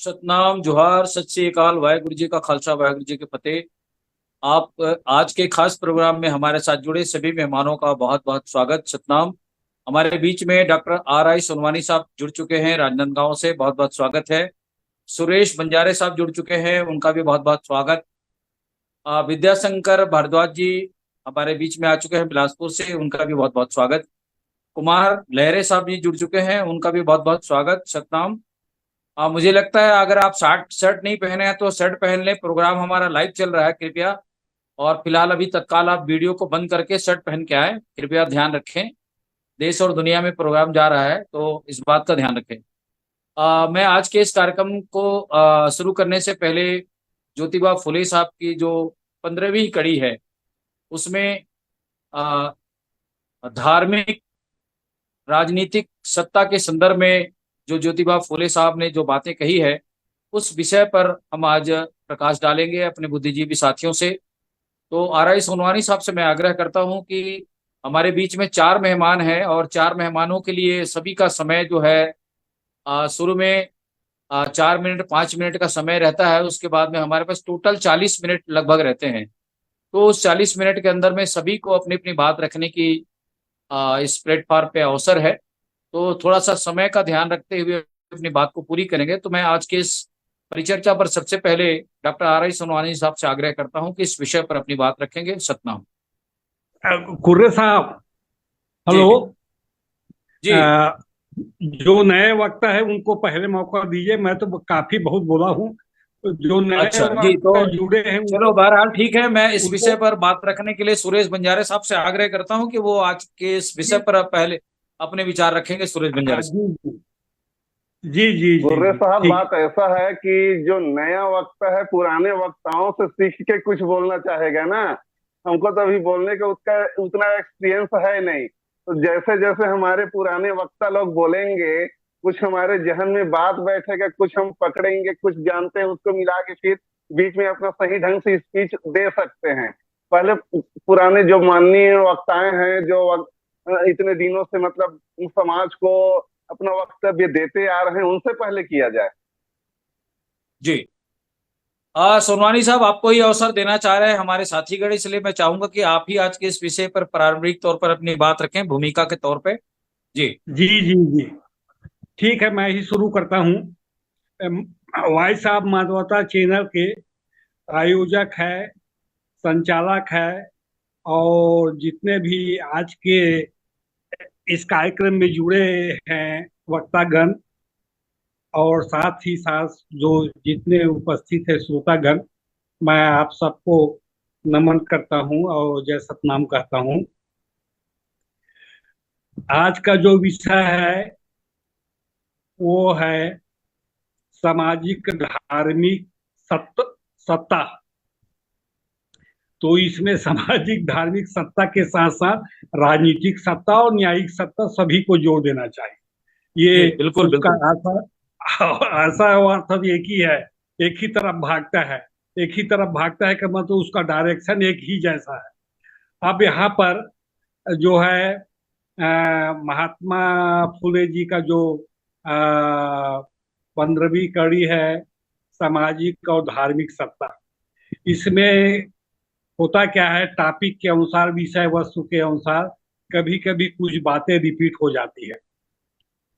सतनाम जोहार सत श्री अकाल वाहेगुरु जी का खालसा वाहेगुरु जी की फतेह। आप आज के खास प्रोग्राम में हमारे साथ जुड़े सभी मेहमानों का बहुत बहुत स्वागत। सतनाम। हमारे बीच में डॉक्टर आर आई सोनवानी साहब जुड़ चुके हैं राजनांदगांव से, बहुत बहुत स्वागत है। सुरेश बंजारे साहब जुड़ चुके हैं, उनका भी बहुत बहुत स्वागत। विद्याशंकर भारद्वाज जी हमारे बीच में आ चुके हैं बिलासपुर से, उनका भी बहुत बहुत स्वागत। कुमार लहरे साहब जी जुड़ चुके हैं, उनका भी बहुत बहुत स्वागत। सतनाम। मुझे लगता है अगर आप शर्ट शर्ट नहीं पहने हैं तो शर्ट पहन लें, प्रोग्राम हमारा लाइव चल रहा है कृपया। और फिलहाल अभी तत्काल आप वीडियो को बंद करके शर्ट पहन के आए, कृपया ध्यान रखें। देश और दुनिया में प्रोग्राम जा रहा है तो इस बात का ध्यान रखें। मैं आज के इस कार्यक्रम को शुरू करने से पहले ज्योतिबा फुले साहब की जो 15वीं कड़ी है उसमें अ, धार्मिक राजनीतिक सत्ता के संदर्भ में जो ज्योतिबा फुले साहब ने जो बातें कही है उस विषय पर हम आज प्रकाश डालेंगे अपने बुद्धिजीवी साथियों से। तो आर आई सोनवानी साहब से मैं आग्रह करता हूं कि हमारे बीच में चार मेहमान हैं और चार मेहमानों के लिए सभी का समय जो है शुरू में 4 मिनट 5 मिनट का समय रहता है, उसके बाद में हमारे पास टोटल 40 मिनट लगभग रहते हैं। तो उस 40 मिनट के अंदर में सभी को अपनी अपनी बात रखने की इस प्लेटफॉर्म पे अवसर है। तो थोड़ा सा समय का ध्यान रखते हुए अपनी बात को पूरी करेंगे। तो मैं आज के इस परिचर्चा पर सबसे पहले डॉक्टर आर आई सोनवानी साहब से आग्रह करता हूं कि इस विषय पर अपनी बात रखेंगे। सतनाम। कुर्रे साहब, जी हेलो। जी। अ, जो नए वक्ता है उनको पहले मौका दीजिए। मैं तो काफी बहुत बोला हूँ। तो जो नए अच्छा जी, तो वक्ता जुड़े हैं चलो बहरहाल ठीक है, मैं इस उनको विषय पर बात रखने के लिए सुरेश बंजारे साहब से आग्रह करता हूं कि वो आज के इस विषय जी। पर पहले अपने विचार रखेंगे। सुरेश हाँ बंजारे साहब। जी जी जी जी जी गुर्रे जी साहब, ठीक। बात ऐसा है कि जो नया वक्ता है पुराने वक्ताओं से सीख के कुछ बोलना चाहेगा ना। हमको तो अभी बोलने का उसका उतना एक्सपीरियंस है नहीं। तो जैसे जैसे हमारे पुराने वक्ता लोग बोलेंगे, कुछ हमारे जहन में बात बैठेगा, कुछ हम पकड़ेंगे, कुछ जानते हैं उसको मिला के फिर बीच में अपना सही ढंग से स्पीच दे सकते हैं। पहले पुराने जो माननीय वक्ताएं हैं, जो इतने दिनों से मतलब समाज को अपना वक्तव्य देते आ रहे हैं, उनसे पहले किया जाए। जी। सोनवानी साहब, आपको ही अवसर देना चाह रहे हैं हमारे साथीगण, इसलिए मैं चाहूंगा कि आप ही आज के इस विषय पर प्रारंभिक तौर पर अपनी बात रखें भूमिका के तौर पे। जी। जी जी जी ठीक है, मैं ही शुरू करता हूँ। भाई साहब माधवता चैनल के आयोजक है, संचालक है, और जितने भी आज के इस कार्यक्रम में जुड़े हैं वक्तागण, और साथ ही साथ जो जितने उपस्थित है श्रोतागण, मैं आप सबको नमन करता हूं और जय सतनाम कहता हूं। आज का जो विषय है वो है सामाजिक धार्मिक सत्ता। तो इसमें सामाजिक धार्मिक सत्ता के साथ साथ राजनीतिक सत्ता और न्यायिक सत्ता सभी को जोड़ देना चाहिए। जी ये बिल्कुल उसका बिल्कुल। आशा आशा और अर्थ एक ही है। एक ही तरफ भागता है। एक ही तरफ भागता है कि मतलब उसका डायरेक्शन एक ही जैसा है। अब यहाँ पर जो है महात्मा फुले जी का जो 15वीं कड़ी है, सामाजिक और धार्मिक सत्ता। इसमें होता क्या है, टॉपिक के अनुसार, विषय वस्तु के अनुसार कभी कभी कुछ बातें रिपीट हो जाती है।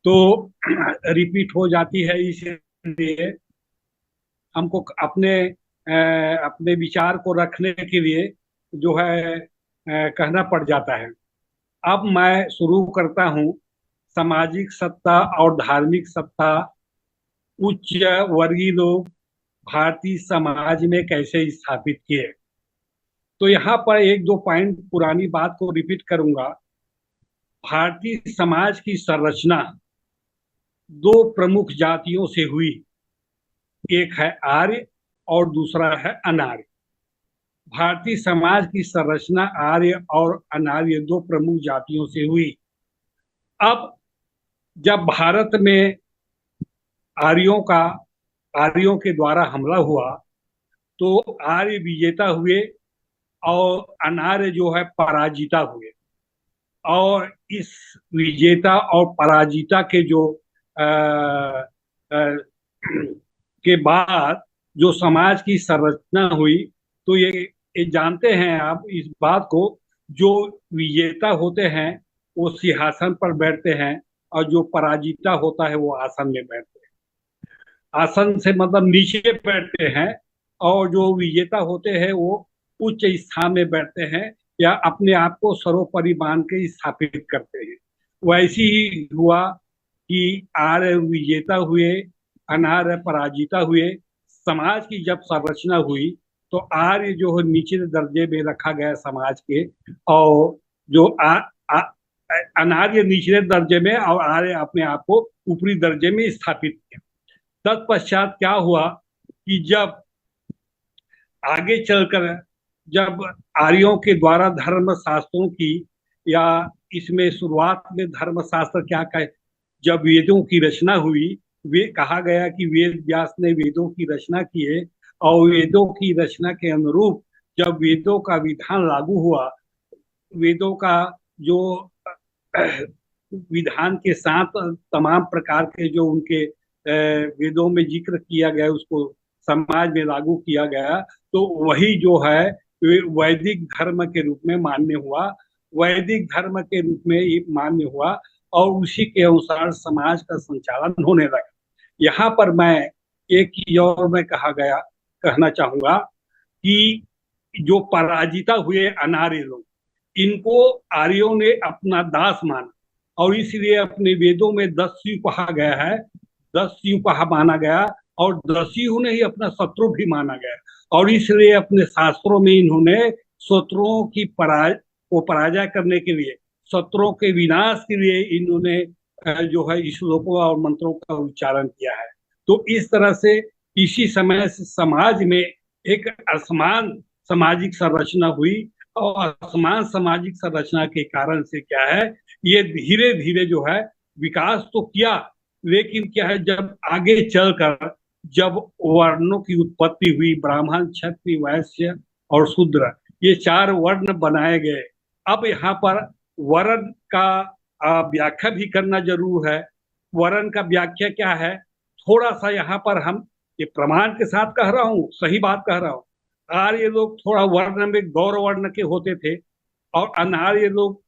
तो रिपीट हो जाती है, इसलिए हमको अपने विचार को रखने के लिए जो है कहना पड़ जाता है। अब मैं शुरू करता हूँ। सामाजिक सत्ता और धार्मिक सत्ता उच्च वर्गीय लोग भारतीय समाज में कैसे स्थापित किए। तो यहाँ पर एक दो पॉइंट पुरानी बात को रिपीट करूंगा। भारतीय समाज की संरचना दो प्रमुख जातियों से हुई। एक है आर्य और दूसरा है अनार्य। भारतीय समाज की संरचना आर्य और अनार्य दो प्रमुख जातियों से हुई। अब जब भारत में आर्यों का आर्यों के द्वारा हमला हुआ तो आर्य विजेता हुए और अनार्य जो है पराजिता हुए। और इस विजेता और पराजिता के जो अ, अ, के बाद जो समाज की संरचना हुई, तो ये जानते हैं आप इस बात को, जो विजेता होते हैं वो सिंहासन पर बैठते हैं, और जो पराजिता होता है वो आसन में बैठते हैं। आसन से मतलब नीचे बैठते हैं, और जो विजेता होते हैं वो उच्च स्थान में बैठते हैं, या अपने आप को सर्वोपरि मान के स्थापित करते हैं। वैसे ही हुआ कि आर्य विजेता हुए, अनार्य पराजिता हुए। समाज की जब संरचना हुई तो आर्य जो है निचले दर्जे में रखा गया समाज के, और जो आ, अनार्य निचले दर्जे में, और आर्य अपने आप को ऊपरी दर्जे में स्थापित किया। तत्पश्चात क्या हुआ कि जब आगे चलकर, जब आर्यों के द्वारा धर्म शास्त्रों की, या इसमें शुरुआत में धर्म शास्त्र क्या कहे, जब वेदों की रचना हुई, वे कहा गया कि वेद व्यास ने वेदों की रचना की है, और वेदों की रचना के अनुरूप जब वेदों का विधान लागू हुआ, वेदों का जो विधान के साथ तमाम प्रकार के जो उनके वेदों में जिक्र किया गया उसको समाज में लागू किया गया, तो वही जो है वैदिक धर्म के रूप में मान्य हुआ। वैदिक धर्म के रूप में ये मान्य हुआ, और उसी के अनुसार समाज का संचालन होने लगा। यहाँ पर मैं एक चीज और मैं कहना चाहूंगा कि जो पराजिता हुए अनार्य लोग, इनको आर्यों ने अपना दास माना, और इसलिए अपने वेदों में 10 युग कहा गया है, 10 युग कहा माना गया, और 10 युग ने ही अपना शत्रु भी माना गया, और इसलिए अपने शास्त्रों में इन्होंने शत्रुओं की पराजय करने के लिए, शत्रुओं के विनाश के लिए इन्होंने जो है श्लोकों और मंत्रों का उच्चारण किया है। तो इस तरह से इसी समय से समाज में एक असमान सामाजिक संरचना हुई, और असमान सामाजिक संरचना के कारण से क्या है, ये धीरे धीरे जो है विकास तो किया, लेकिन क्या है, जब आगे चलकर जब वर्णों की उत्पत्ति हुई, ब्राह्मण, क्षत्रिय, वैश्य और शूद्र, ये 4 वर्ण बनाए गए। अब यहाँ पर वर्ण का व्याख्या भी करना जरूर है। वर्ण का व्याख्या क्या है, थोड़ा सा यहाँ पर हम ये प्रमाण के साथ कह रहा हूँ, सही बात कह रहा हूँ। आर्य लोग थोड़ा वर्ण में गौर वर्ण के होते थे, और अनार्य लोग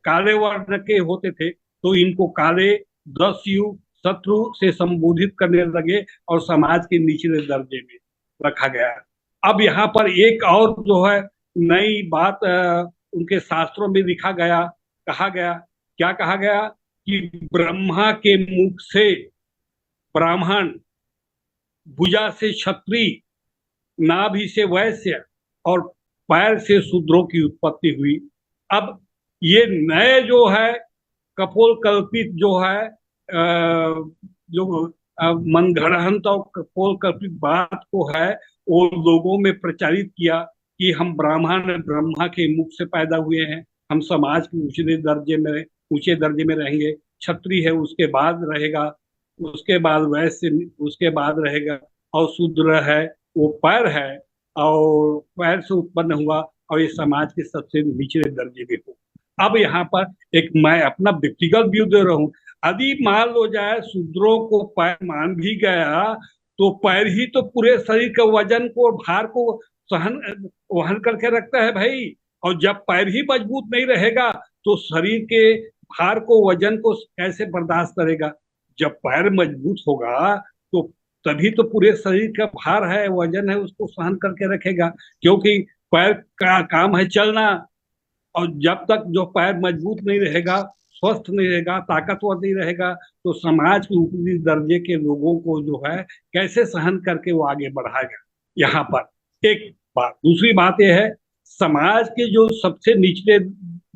काले वर्ण के होते थे, तो इनको काले, 10 युग, शत्रु से संबोधित करने लगे, और समाज के निचले दर्जे में रखा गया। अब यहाँ पर एक और जो है नई बात उनके शास्त्रों में लिखा गया, कहा गया, क्या कहा गया कि ब्रह्मा के मुख से ब्राह्मण, भुजा से क्षत्रिय, नाभि से वैश्य, और पैर से शूद्रों की उत्पत्ति हुई। अब ये नए जो है कपोल कल्पित जो है जो मनगढ़ंत और कपोल कल्पित बात को है, वो लोगों में प्रचारित किया कि हम ब्राह्मण ब्रह्मा के मुख से पैदा हुए हैं, हम समाज के ऊंचे दर्जे में रहेंगे, क्षत्रिय है उसके बाद रहेगा, उसके बाद वैश्य उसके बाद रहेगा, और शूद्र है वो पैर है, और पैर से उत्पन्न हुआ, और ये समाज के सबसे निचले दर्जे में हो। अब यहाँ पर एक मैं अपना व्यक्तिगत व्यू दे रहा हूँ। यदि मान लो जाए शूद्रों को पैर मान भी गया, तो पैर ही तो पूरे शरीर के वजन को, भार को वहन करके रखता है भाई। और जब पैर ही मजबूत नहीं रहेगा तो शरीर के भार को, वजन को कैसे बर्दाश्त करेगा। जब पैर मजबूत होगा तो तभी तो पूरे शरीर का भार है, वजन है, उसको सहन करके रखेगा, क्योंकि पैर का काम है चलना। और जब तक जो पैर मजबूत नहीं रहेगा, स्वस्थ नहीं रहेगा, ताकतवर नहीं रहेगा, तो समाज के ऊपरी दर्जे के लोगों को जो है कैसे सहन करके वो आगे बढ़ाएगा। यहाँ पर एक बात, दूसरी बात यह है, समाज के जो सबसे निचले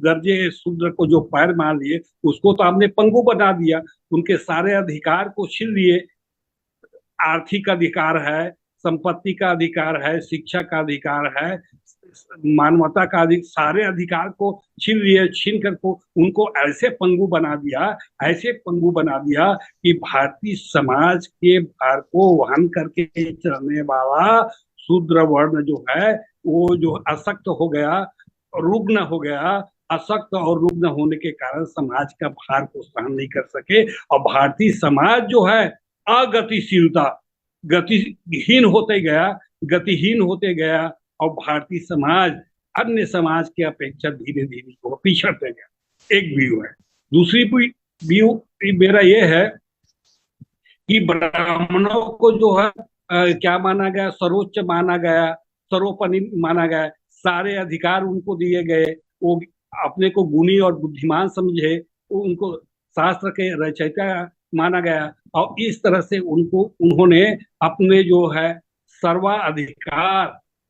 दर्जे शूद्र को जो पैर मान लिए, उसको तो आपने पंगु बना दिया, उनके सारे अधिकार को छीन लिए। आर्थिक अधिकार है, संपत्ति का अधिकार है, शिक्षा का अधिकार है, मानवता का सारे अधिकार को छीन लिए, छीन कर को उनको ऐसे पंगु बना दिया, ऐसे पंगु बना दिया कि भारतीय समाज के भार को वहन करके चलने वाला शूद्र वर्ण जो है वो जो अशक्त हो गया, रुग्ण हो गया। अशक्त और रुग्ण होने के कारण समाज का भार को सहन नहीं कर सके, और भारतीय समाज जो है अगतिशीलता, गतिहीन होते गया और भारतीय समाज अन्य समाज के अपेक्षा धीरे धीरे वो पिछड़ते गया। एक व्यू है। दूसरी व्यू मेरा ये है कि ब्राह्मणों को जो है क्या माना गया, सर्वोच्च माना गया, सर्वोपरि माना गया, सारे अधिकार उनको दिए गए, वो अपने को गुणी और बुद्धिमान समझे, उनको शास्त्र के रचयिता माना गया और इस तरह से उन्होंने अपने जो है सर्वाधिकार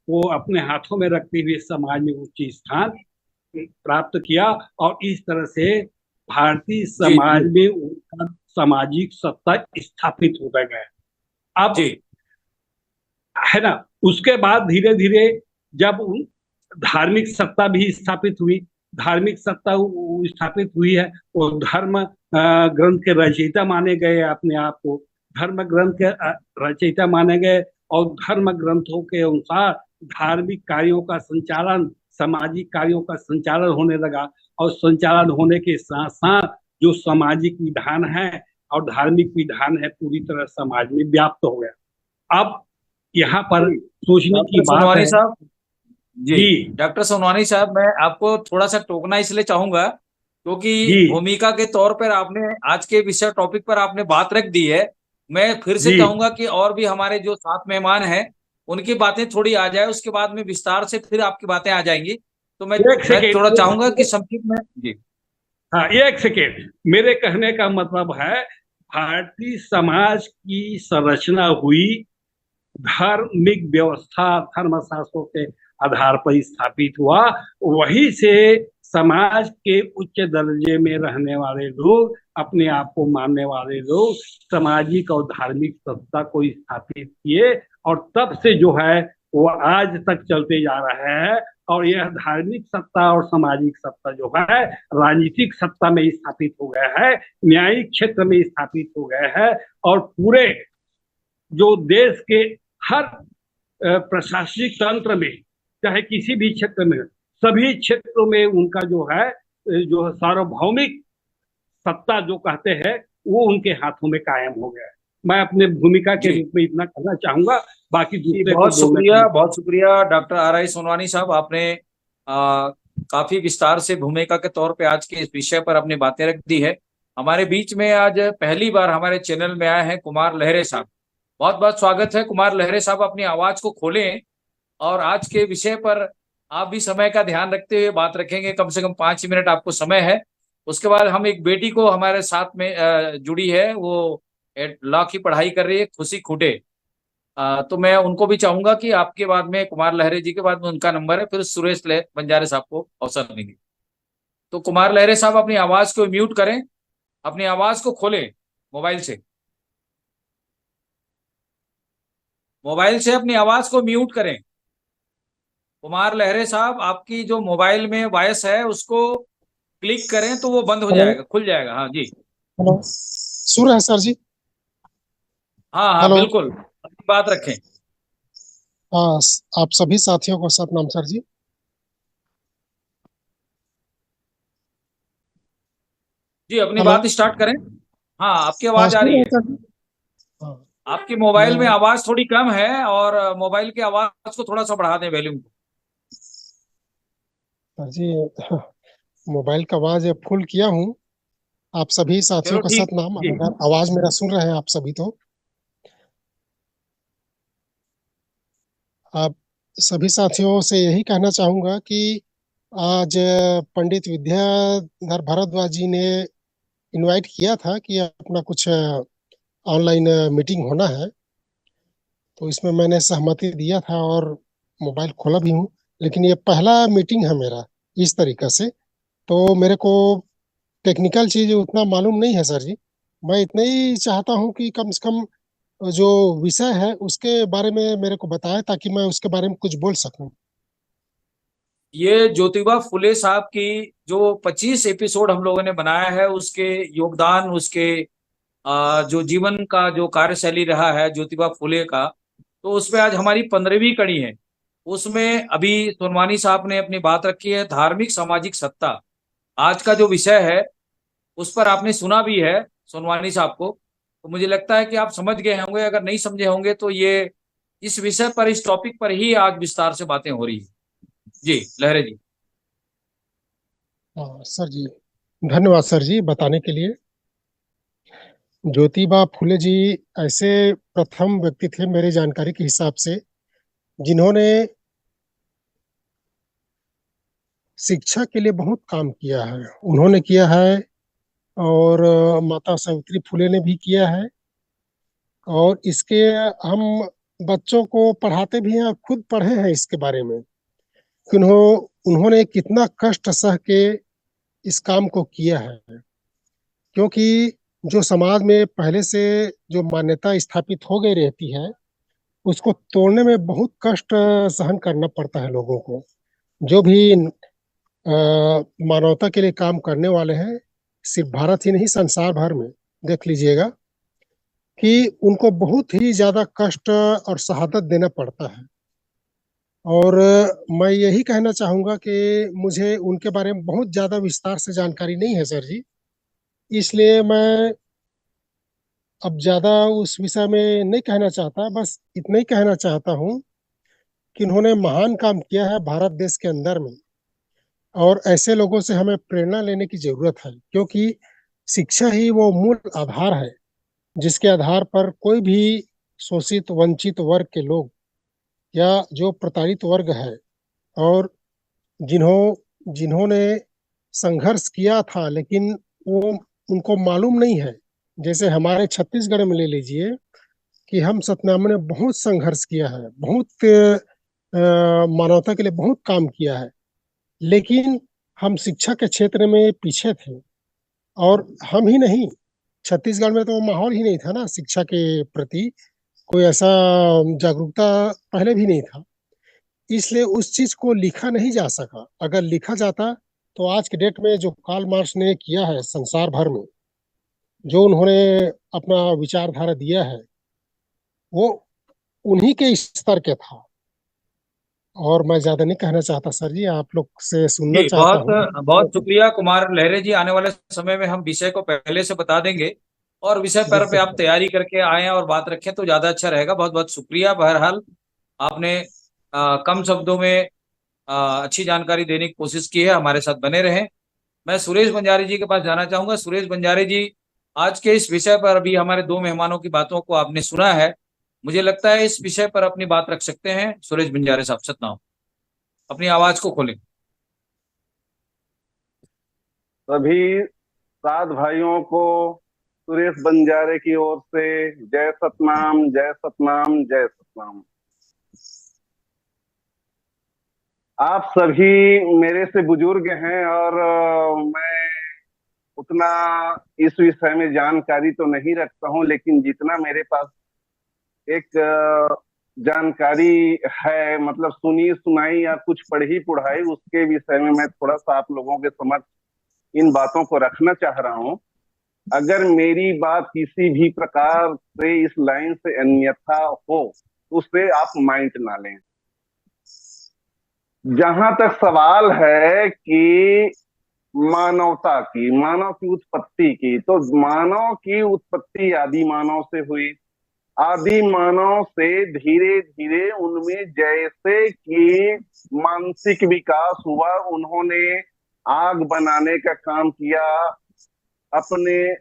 को अपने हाथों में रखते हुए समाज में उच्च स्थान प्राप्त किया और इस तरह से भारतीय समाज में उनका सामाजिक सत्ता स्थापित होता गया। अब है ना, उसके बाद धीरे धीरे जब धार्मिक सत्ता भी स्थापित हुई, धार्मिक सत्ता स्थापित हुई है, वो धर्म ग्रंथ के रचयिता माने गए, अपने आप को धर्म ग्रंथ के रचयिता माने गए और धर्म ग्रंथों के अनुसार धार्मिक कार्यों का संचालन, सामाजिक कार्यों का संचालन होने लगा और संचालन होने के साथ साथ जो सामाजिक विधान है और धार्मिक विधान है पूरी तरह समाज में व्याप्त हो गया। अब यहाँ पर सोचने की बात है साहब जी, डॉक्टर सोनवानी साहब, मैं आपको थोड़ा सा टोकना इसलिए चाहूंगा क्योंकि भूमिका के तौर पर आपने आज के विषय टॉपिक पर आपने बात रख दी है। मैं फिर से चाहूंगा कि और भी हमारे जो 7 मेहमान हैं उनकी बातें थोड़ी आ जाए, उसके बाद में विस्तार से फिर आपकी बातें आ जाएंगी। तो मैं थोड़ा चाहूंगा कि संक्षिप्त में जी। हाँ, एक सेकेंड। मेरे कहने का मतलब है भारतीय समाज की संरचना हुई धार्मिक व्यवस्था, धर्मशास्त्रों के आधार पर स्थापित हुआ। वहीं से समाज के उच्च दर्जे में रहने वाले लोग, अपने आप को मानने वाले लोग सामाजिक और धार्मिक सत्ता को स्थापित किए और तब से जो है वो आज तक चलते जा रहे हैं। और यह धार्मिक सत्ता और सामाजिक सत्ता जो है राजनीतिक सत्ता में स्थापित हो गया है, न्यायिक क्षेत्र में स्थापित हो गया है और पूरे जो देश के हर प्रशासनिक तंत्र में, चाहे किसी भी क्षेत्र में, सभी क्षेत्रों में उनका जो है जो सार्वभौमिक सत्ता जो कहते हैं वो उनके हाथों में कायम हो गया है। मैं अपने भूमिका के रूप में इतना कहना चाहूंगा, बाकी दूसरे बहुत शुक्रिया डॉक्टर RI सोनवानी साहब, आपने काफी विस्तार से भूमिका के तौर पे आज के इस विषय पर अपनी बातें रख दी है। हमारे बीच में आज पहली बार हमारे चैनल में आए हैं कुमार लहरे साहब। बहुत बहुत स्वागत है कुमार लहरे साहब, अपनी आवाज को खोलें और आज के विषय पर आप भी समय का ध्यान रखते हुए बात रखेंगे। कम से कम 5 मिनट आपको समय है। उसके बाद हम एक बेटी को हमारे साथ में जुड़ी है, वो लॉ की पढ़ाई कर रही है, खुशी खुटे। तो मैं उनको भी चाहूंगा कि आपके बाद में कुमार लहरे जी के बाद में उनका नंबर है, फिर सुरेश बंजारे साहब को अवसर देंगे। तो कुमार लहरे साहब अपनी आवाज को म्यूट करें, अपनी आवाज को खोलें मोबाइल से, अपनी आवाज को म्यूट करें। कुमार लहरे साहब, आपकी जो मोबाइल में वॉइस है उसको क्लिक करें तो वो बंद हो जाएगा, खुल जाएगा। हाँ जी, हेलो, सुन रहे हैं सर जी? हाँ बिल्कुल, अपनी बात रखें। हाँ, आप सभी साथियों को सतनाम सर जी। जी, अपनी बात स्टार्ट करें। हाँ, आपकी आवाज आ रही है। आपकी मोबाइल में आवाज थोड़ी कम है और मोबाइल की आवाज को थोड़ा सा बढ़ा दें, वॉल्यूम को। सर जी, मोबाइल का आवाज फुल किया हूँ। आप सभी साथियों का सतनाम। अगर आवाज मेरा सुन रहे हैं आप सभी, तो आप सभी साथियों से यही कहना चाहूंगा कि आज पंडित विद्याधर भारद्वाज जी ने इनवाइट किया था कि अपना कुछ ऑनलाइन मीटिंग होना है, तो इसमें मैंने सहमति दिया था और मोबाइल खोला भी हूँ। लेकिन ये पहला मीटिंग है मेरा इस तरीके से, तो मेरे को टेक्निकल चीज उतना मालूम नहीं है सर जी। मैं इतना ही चाहता हूँ कि कम से कम जो विषय है उसके बारे में मेरे को बताएं ताकि मैं उसके बारे में कुछ बोल सकूं। ये ज्योतिबा फुले साहब की जो 25 एपिसोड हम लोगों ने बनाया है, उसके योगदान, उसके जो जीवन का जो कार्यशैली रहा है ज्योतिबा फुले का, तो उसमें आज हमारी 15वीं कड़ी है। उसमें अभी सोनवानी साहब ने अपनी बात रखी है धार्मिक सामाजिक सत्ता। आज का जो विषय है उस पर आपने सुना भी है सोनवानी साहब को। तो मुझे लगता है कि आप समझ गए होंगे, अगर नहीं समझे होंगे तो ये इस विषय पर, इस टॉपिक पर ही आज विस्तार से बातें हो रही है। जी लहरे जी। हाँ सर जी, धन्यवाद सर जी बताने के लिए। ज्योतिबा फुले जी ऐसे प्रथम व्यक्ति थे मेरी जानकारी के हिसाब से, जिन्होंने शिक्षा के लिए बहुत काम किया है। उन्होंने किया है, और माता सावित्री फुले ने भी किया है। और इसके हम बच्चों को पढ़ाते भी हैं और खुद पढ़े हैं इसके बारे में कि उन्होंने कितना कष्ट सह के इस काम को किया है। क्योंकि जो समाज में पहले से जो मान्यता स्थापित हो गई रहती है, उसको तोड़ने में बहुत कष्ट सहन करना पड़ता है लोगों को। जो भी मानवता के लिए काम करने वाले हैं, सिर्फ भारत ही नहीं संसार भर में देख लीजिएगा कि उनको बहुत ही ज्यादा कष्ट और शहादत देना पड़ता है। और मैं यही कहना चाहूंगा कि मुझे उनके बारे में बहुत ज्यादा विस्तार से जानकारी नहीं है सर जी, इसलिए मैं अब ज्यादा उस विषय में नहीं कहना चाहता। बस इतना ही कहना चाहता हूँ कि उन्होंने महान काम किया है भारत देश के अंदर में, और ऐसे लोगों से हमें प्रेरणा लेने की जरूरत है। क्योंकि शिक्षा ही वो मूल आधार है जिसके आधार पर कोई भी शोषित वंचित वर्ग के लोग, या जो प्रताड़ित वर्ग है, और जिन्होंने संघर्ष किया था लेकिन वो उनको मालूम नहीं है। जैसे हमारे छत्तीसगढ़ में ले लीजिए कि हम सतनाम ने बहुत संघर्ष किया है, बहुत मानवता के लिए बहुत काम किया है, लेकिन हम शिक्षा के क्षेत्र में पीछे थे। और हम ही नहीं, छत्तीसगढ़ में तो माहौल ही नहीं था ना शिक्षा के प्रति, कोई ऐसा जागरूकता पहले भी नहीं था। इसलिए उस चीज को लिखा नहीं जा सका। अगर लिखा जाता तो आज के डेट में जो कार्ल मार्क्स ने किया है संसार भर में, जो उन्होंने अपना विचारधारा दिया है, वो उन्हीं के स्तर के था। और मैं ज्यादा नहीं कहना चाहता सर जी, आप लोग से सुनना जी चाहता बहुत हूँ। बहुत शुक्रिया कुमार लहरे जी। आने वाले समय में हम विषय को पहले से बता देंगे, और विषय पर पे बिल्कुल आप सर। तैयारी करके आए और बात रखें तो ज्यादा अच्छा रहेगा। बहुत बहुत शुक्रिया। बहरहाल आपने कम शब्दों में अच्छी जानकारी देने की कोशिश की है। हमारे साथ बने रहें। मैं सुरेश बंजारे जी के पास जाना चाहूंगा। सुरेश बंजारे जी, आज के इस विषय पर अभी हमारे दो मेहमानों की बातों को आपने सुना है, मुझे लगता है इस विषय पर अपनी बात रख सकते हैं। सुरेश बंजारे साहब, सतनाम, अपनी आवाज को खोलें। सभी सात भाइयों को सुरेश बंजारे की ओर से जय सतनाम, जय सतनाम, जय सतनाम। आप सभी मेरे से बुजुर्ग हैं, और मैं उतना इस विषय में जानकारी तो नहीं रखता हूं, लेकिन जितना मेरे पास एक जानकारी है, मतलब सुनी सुनाई या कुछ पढ़ी पढ़ाई, उसके विषय में मैं थोड़ा सा आप लोगों के समक्ष इन बातों को रखना चाह रहा हूं। अगर मेरी बात किसी भी प्रकार से इस लाइन से अन्यथा हो तो उसे आप माइंड ना लें। जहां तक सवाल है कि मानव की उत्पत्ति की, तो मानव की उत्पत्ति आदि मानव से हुई। आदि मानव से धीरे धीरे उनमें जैसे कि मानसिक विकास हुआ, उन्होंने आग बनाने का काम किया, अपने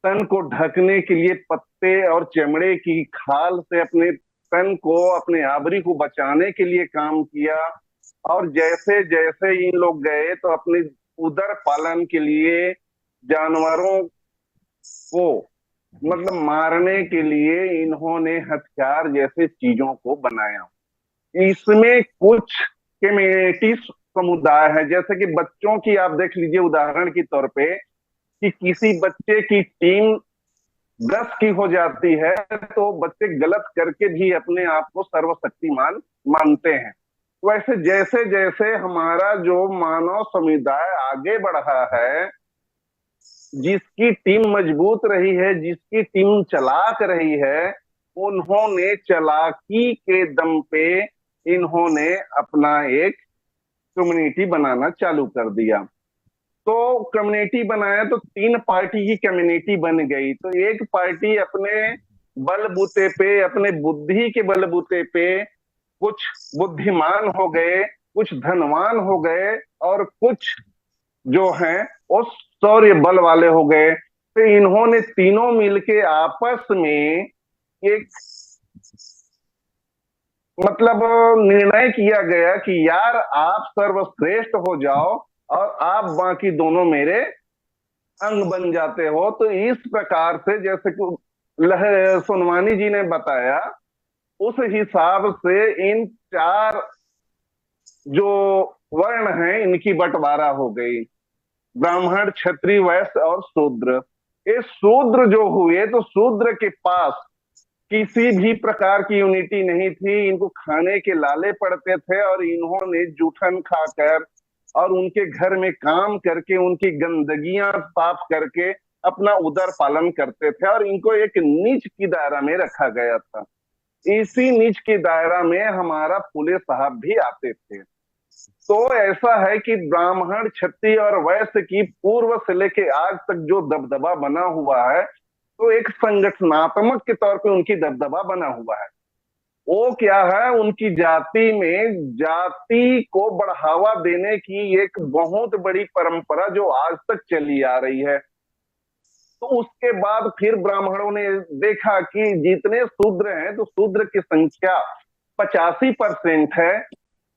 तन को ढकने के लिए पत्ते और चमड़े की खाल से अपने तन को, अपने आवरी को बचाने के लिए काम किया। और जैसे जैसे इन लोग गए तो अपने उदर पालन के लिए जानवरों को, मतलब मारने के लिए, इन्होंने हथियार जैसे चीजों को बनाया। इसमें कुछ कम्युनिटी समुदाय है, जैसे कि बच्चों की आप देख लीजिए उदाहरण के तौर पे, कि किसी बच्चे की टीम 10 की हो जाती है तो बच्चे गलत करके भी अपने आप को सर्वशक्तिमान मानते हैं। वैसे जैसे जैसे हमारा जो मानव समुदाय आगे बढ़ा है, जिसकी टीम मजबूत रही है, जिसकी टीम चालाक रही है, उन्होंने चालाकी के दम पे इन्होंने अपना एक कम्युनिटी बनाना चालू कर दिया। तो कम्युनिटी बनाया तो 3 पार्टी की कम्युनिटी बन गई। तो एक पार्टी अपने बलबूते पे, अपने बुद्धि के बलबूते पे कुछ बुद्धिमान हो गए, कुछ धनवान हो गए, और कुछ जो हैं वो शौर्य बल वाले हो गए। तो इन्होंने तीनों मिलके आपस में एक मतलब निर्णय किया गया कि यार आप सर्वश्रेष्ठ हो जाओ और आप बाकी दोनों मेरे अंग बन जाते हो। तो इस प्रकार से जैसे कि सोनवानी जी ने बताया, उस हिसाब से इन 4 जो वर्ण हैं इनकी बंटवारा हो गई, ब्राह्मण, क्षत्रिय, वैश्य और शूद्र। ये शूद्र जो हुए तो शूद्र के पास किसी भी प्रकार की यूनिटी नहीं थी, इनको खाने के लाले पड़ते थे और इन्होंने जूठन खाकर और उनके घर में काम करके उनकी गंदगियां साफ करके अपना उदर पालन करते थे और इनको एक नीच की दायरा में रखा गया था। इसी नीच की दायरा में हमारा फूले साहब भी आते थे। तो ऐसा है कि ब्राह्मण, क्षत्रिय और वैश्य की पूर्व से लेके आज तक जो दबदबा बना हुआ है, तो एक संगठनात्मक के तौर पे उनकी दबदबा बना हुआ है। वो क्या है, उनकी जाति में जाति को बढ़ावा देने की एक बहुत बड़ी परंपरा जो आज तक चली आ रही है। तो उसके बाद फिर ब्राह्मणों ने देखा कि जितने शूद्र हैं तो शूद्र की संख्या 85% है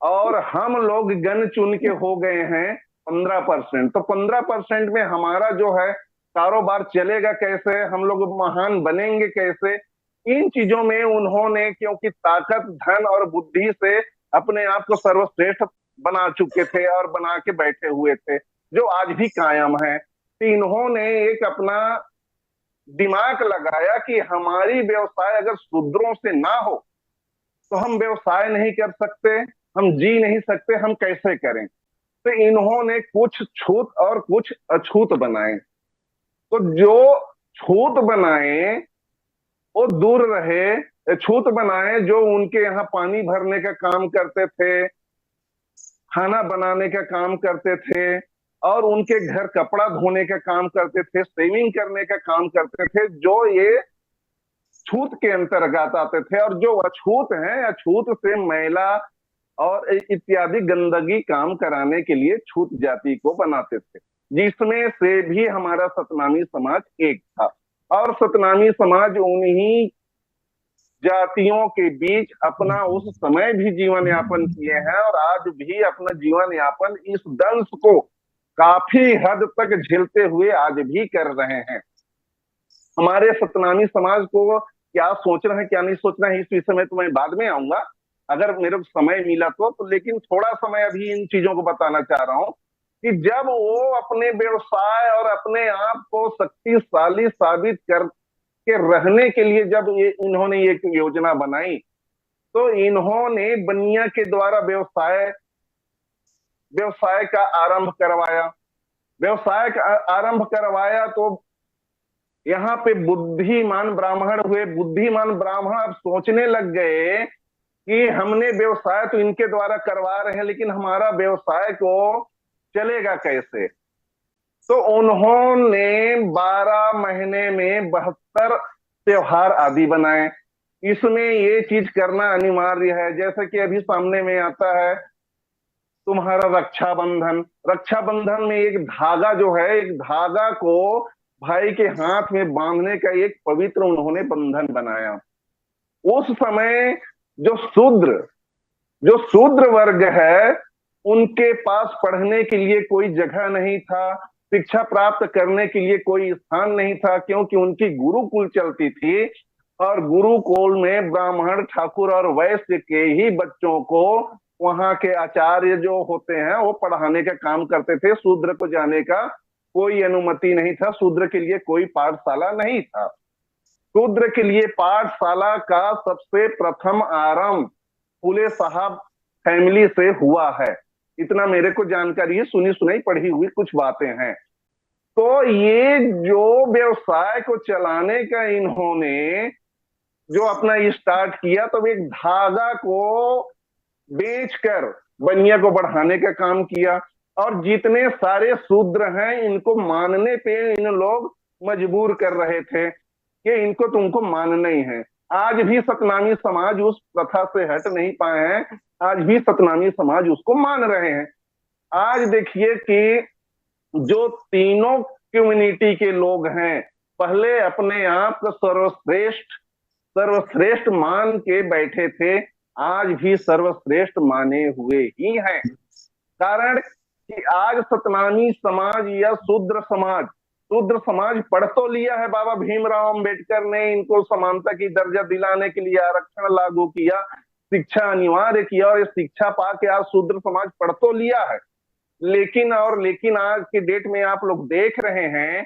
और हम लोग गन चुन के हो गए हैं 15%। तो 15% में हमारा जो है कारोबार चलेगा कैसे, हम लोग महान बनेंगे कैसे, इन चीजों में उन्होंने, क्योंकि ताकत, धन और बुद्धि से अपने आप को सर्वश्रेष्ठ बना चुके थे और बना के बैठे हुए थे, जो आज भी कायम है। तो इन्होंने एक अपना दिमाग लगाया कि हमारी व्यवसाय अगर शूद्रों से ना हो तो हम व्यवसाय नहीं कर सकते, हम जी नहीं सकते, हम कैसे करें। तो इन्होंने कुछ छूत और कुछ अछूत बनाए। तो जो छूत बनाए वो दूर रहे, छूत बनाए जो उनके यहाँ पानी भरने का काम करते थे, खाना बनाने का काम करते थे और उनके घर कपड़ा धोने का काम करते थे, सेविंग करने का काम करते थे, जो ये छूत के अंतर्गत आते थे। और जो अछूत हैं, अछूत से मैला और इत्यादि गंदगी काम कराने के लिए छूत जाति को बनाते थे, जिसमें से भी हमारा सतनामी समाज एक था। और सतनामी समाज उन्हीं जातियों के बीच अपना उस समय भी जीवन यापन किए हैं और आज भी अपना जीवन यापन इस दंश को काफी हद तक झेलते हुए आज भी कर रहे हैं। हमारे सतनामी समाज को क्या सोचना है क्या नहीं सोचना है इस विषय में तो मैं बाद में आऊंगा, अगर मेरे को समय मिला तो। लेकिन थोड़ा समय अभी इन चीजों को बताना चाह रहा हूं कि जब वो अपने व्यवसाय और अपने आप को शक्तिशाली साबित करके रहने के लिए जब इन्होंने एक योजना बनाई, तो इन्होंने बनिया के द्वारा व्यवसाय का आरंभ करवाया। व्यवसाय का आरंभ करवाया तो यहाँ पे बुद्धिमान ब्राह्मण हुए। बुद्धिमान ब्राह्मण अब सोचने लग गए कि हमने व्यवसाय तो इनके द्वारा करवा रहे हैं, लेकिन हमारा व्यवसाय को चलेगा कैसे। तो उन्होंने 12 महीने में 72 त्योहार आदि बनाए। इसमें ये चीज करना अनिवार्य है, जैसे कि अभी सामने में आता है तुम्हारा रक्षाबंधन। रक्षाबंधन में एक धागा जो है, एक धागा को भाई के हाथ में बांधने का एक पवित्र उन्होंने बंधन बनाया। उस समय जो शूद्र वर्ग है उनके पास पढ़ने के लिए कोई जगह नहीं था, शिक्षा प्राप्त करने के लिए कोई स्थान नहीं था, क्योंकि उनकी गुरुकुल चलती थी और गुरुकुल में ब्राह्मण, ठाकुर और वैश्य के ही बच्चों को वहां के आचार्य जो होते हैं वो पढ़ाने का काम करते थे। शूद्र को जाने का कोई अनुमति नहीं था, शूद्र के लिए कोई पाठशाला नहीं था। शूद्र के लिए पाठशाला का सबसे प्रथम आरंभ फूले साहब फैमिली से हुआ है। इतना मेरे को जानकारी है, सुनी सुनाई पढ़ी हुई कुछ बातें हैं। तो ये जो व्यवसाय को चलाने का इन्होंने जो अपना स्टार्ट किया, तो एक धागा को बेचकर बनिया को बढ़ाने का काम किया। और जितने सारे शूद्र हैं इनको मानने पे इन लोग मजबूर कर रहे थे कि इनको तुमको मानना ही है। आज भी सतनामी समाज उस प्रथा से हट नहीं पाए हैं, आज भी सतनामी समाज उसको मान रहे हैं। आज देखिए कि जो तीनों कम्युनिटी के लोग हैं, पहले अपने आप को सर्वश्रेष्ठ सर्वश्रेष्ठ मान के बैठे थे, आज भी सर्वश्रेष्ठ माने हुए ही हैं। कारण कि आज सतनामी समाज या शूद्र समाज पढ़ तो लिया है, बाबा भीमराव अंबेडकर ने इनको समानता की दर्जा दिलाने के लिए आरक्षण लागू किया, शिक्षा अनिवार्य किया, और ये शिक्षा पाके आज शूद्र समाज पढ़ तो लिया है। लेकिन आज की डेट में आप लोग देख रहे हैं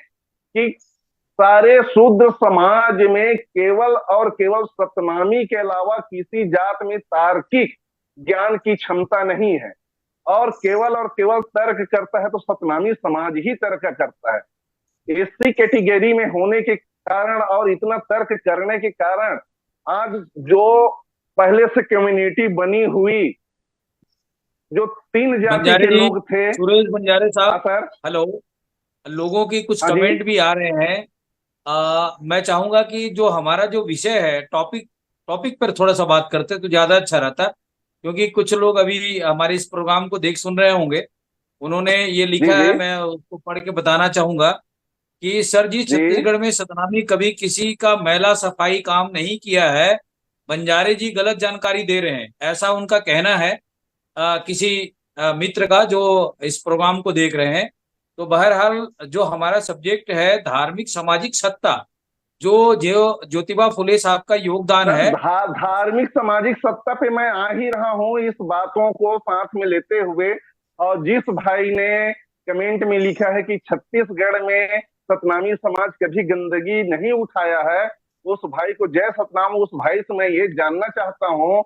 कि सारे शूद्र समाज में केवल और केवल सतनामी के अलावा किसी जात में तार्किक ज्ञान की क्षमता नहीं है, और केवल तर्क करता है तो सतनामी समाज ही तर्क करता है। एससी कैटेगरी में होने के कारण और इतना तर्क करने के कारण आज जो पहले से कम्युनिटी बनी हुई, जो 3 जाति बंजारे के जी, लोग थे। सुरेश बंजारे हाँ साहब, सर। हेलो। लोगों की कुछ हाँ जी। कमेंट भी आ रहे हैं। मैं चाहूंगा कि जो हमारा जो विषय है, टॉपिक पर थोड़ा सा बात करते तो ज्यादा अच्छा रहता, क्योंकि कुछ लोग अभी हमारे इस प्रोग्राम को देख सुन रहे होंगे। उन्होंने ये जी लिखा जी है, मैं उसको पढ़ के बताना चाहूंगा कि सर जी, जी छत्तीसगढ़ में सतनामी कभी किसी का मैला सफाई काम नहीं किया है। बंजारे जी गलत जानकारी दे रहे हैं, ऐसा उनका कहना है किसी मित्र का जो इस प्रोग्राम को देख रहे हैं। तो बहरहाल जो हमारा सब्जेक्ट है धार्मिक सामाजिक सत्ता, जो जो ज्योतिबा फुले साहब का योगदान सर, है। धार्मिक सामाजिक सत्ता पे मैं आ ही रहा हूँ, इस बातों को साथ में लेते हुए। और जिस भाई ने कमेंट में लिखा है कि छत्तीसगढ़ में सतनामी समाज कभी गंदगी नहीं उठाया है, उस भाई को जय सतनाम। उस भाई से मैं ये जानना चाहता हूँ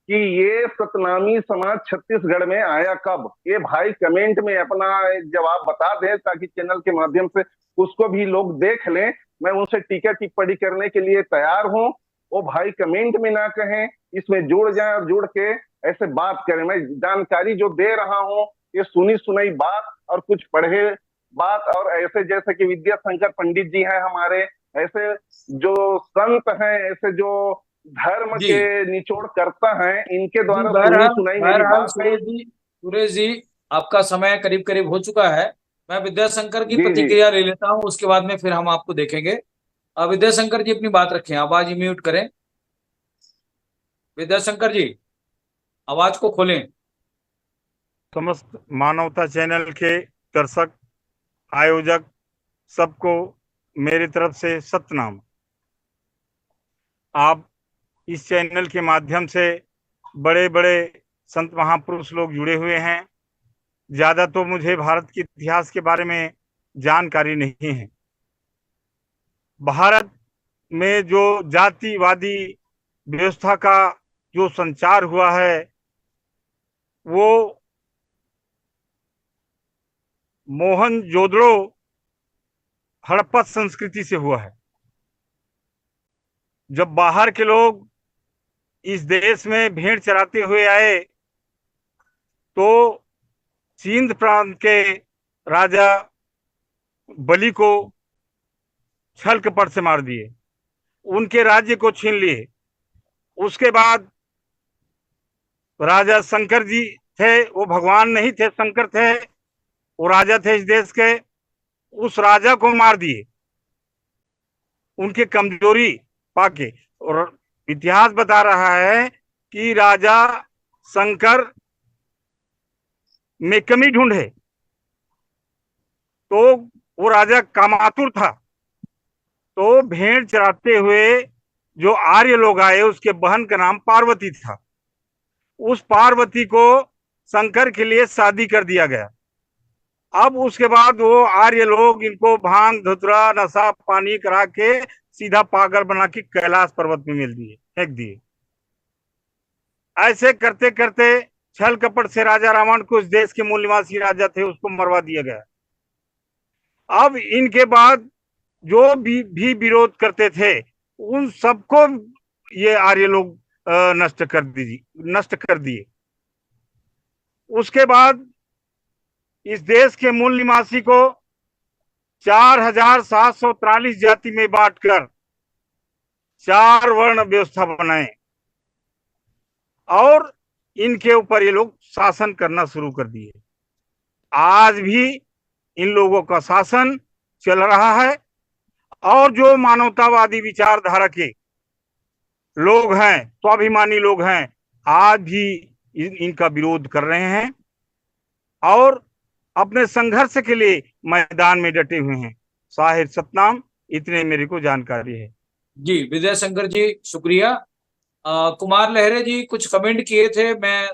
कि ये सतनामी समाज छत्तीसगढ़ में आया कब। ये भाई कमेंट में अपना एक जवाब बता दें ताकि चैनल के माध्यम से उसको भी लोग देख लें। मैं उनसे टीका टिप्पणी करने के लिए तैयार हूं। वो भाई कमेंट में ना कहें, इसमें जुड़ जाए और जुड़ के ऐसे बात करें। मैं जानकारी जो दे रहा हूं ये सुनी सुनाई बात और कुछ पढ़े बात, और ऐसे जैसे कि विद्याशंकर पंडित जी हैं हमारे, ऐसे जो संत हैं, ऐसे जो धर्म जी के निचोड़ करता है, इनके जी, द्वारा सुनी बहरहाल सुनाई मेरी बहरहाल बात है। सुरेश जी, आपका समय करीब करीब हो चुका है। मैं विद्याशंकर की जी जी प्रतिक्रिया ले लेता हूं, उसके बाद में फिर हम आपको देखेंगे। विद्याशंकर जी अपनी बात रखें, आवाज म्यूट करें। विद्याशंकर जी, आवाज को खोलें। समस्त मानवता चैनल के दर्शक, आयोजक सबको मेरी तरफ से सतनाम। आप इस चैनल के माध्यम से बड़े बड़े संत महापुरुष लोग जुड़े हुए हैं। ज्यादा तो मुझे भारत के इतिहास के बारे में जानकारी नहीं है। भारत में जो जातिवादी व्यवस्था का जो संचार हुआ है वो मोहनजोदड़ो हड़प्पा संस्कृति से हुआ है। जब बाहर के लोग इस देश में भेड़ चराते हुए आए तो सिंध प्रांत के राजा बलि को छल कपट से मार दिए, उनके राज्य को छीन लिए। उसके बाद राजा शंकर जी थे, वो भगवान नहीं थे, शंकर थे, वो राजा थे इस देश के। उस राजा को मार दिए उनके कमजोरी पाके। और इतिहास बता रहा है कि राजा शंकर में कमी ढूंढे तो वो राजा कामातुर था। तो भेड़ चराते हुए जो आर्य लोग आए उसके बहन का नाम पार्वती था। उस पार्वती को शंकर के लिए शादी कर दिया गया। अब उसके बाद वो आर्य लोग इनको भांग धतूरा नशा पानी करा के सीधा पागल बना के कैलाश पर्वत में मिल दिए, फेंक दिए। ऐसे करते करते छल कपट से राजा रावण को, इस देश के मूल निवासी राजा थे, उसको मरवा दिया गया। अब इनके बाद जो भी विरोध करते थे उन सबको ये आर्य लोग नष्ट कर दिए। उसके बाद इस देश के मूल निवासी को 4743 जाति में बांटकर 4 वर्ण व्यवस्था बनाए और इनके ऊपर ये लोग शासन करना शुरू कर दिए। आज भी इन लोगों का शासन चल रहा है और जो मानवतावादी विचारधारा के लोग हैं, स्वाभिमानी लोग हैं, आज भी इनका विरोध कर रहे हैं और अपने संघर्ष के लिए मैदान में डटे हुए हैं। साहिर सतनाम, इतने मेरे को जानकारी है। जी विजय शंकर जी, शुक्रिया। कुमार लहरे जी कुछ कमेंट किए थे, मैं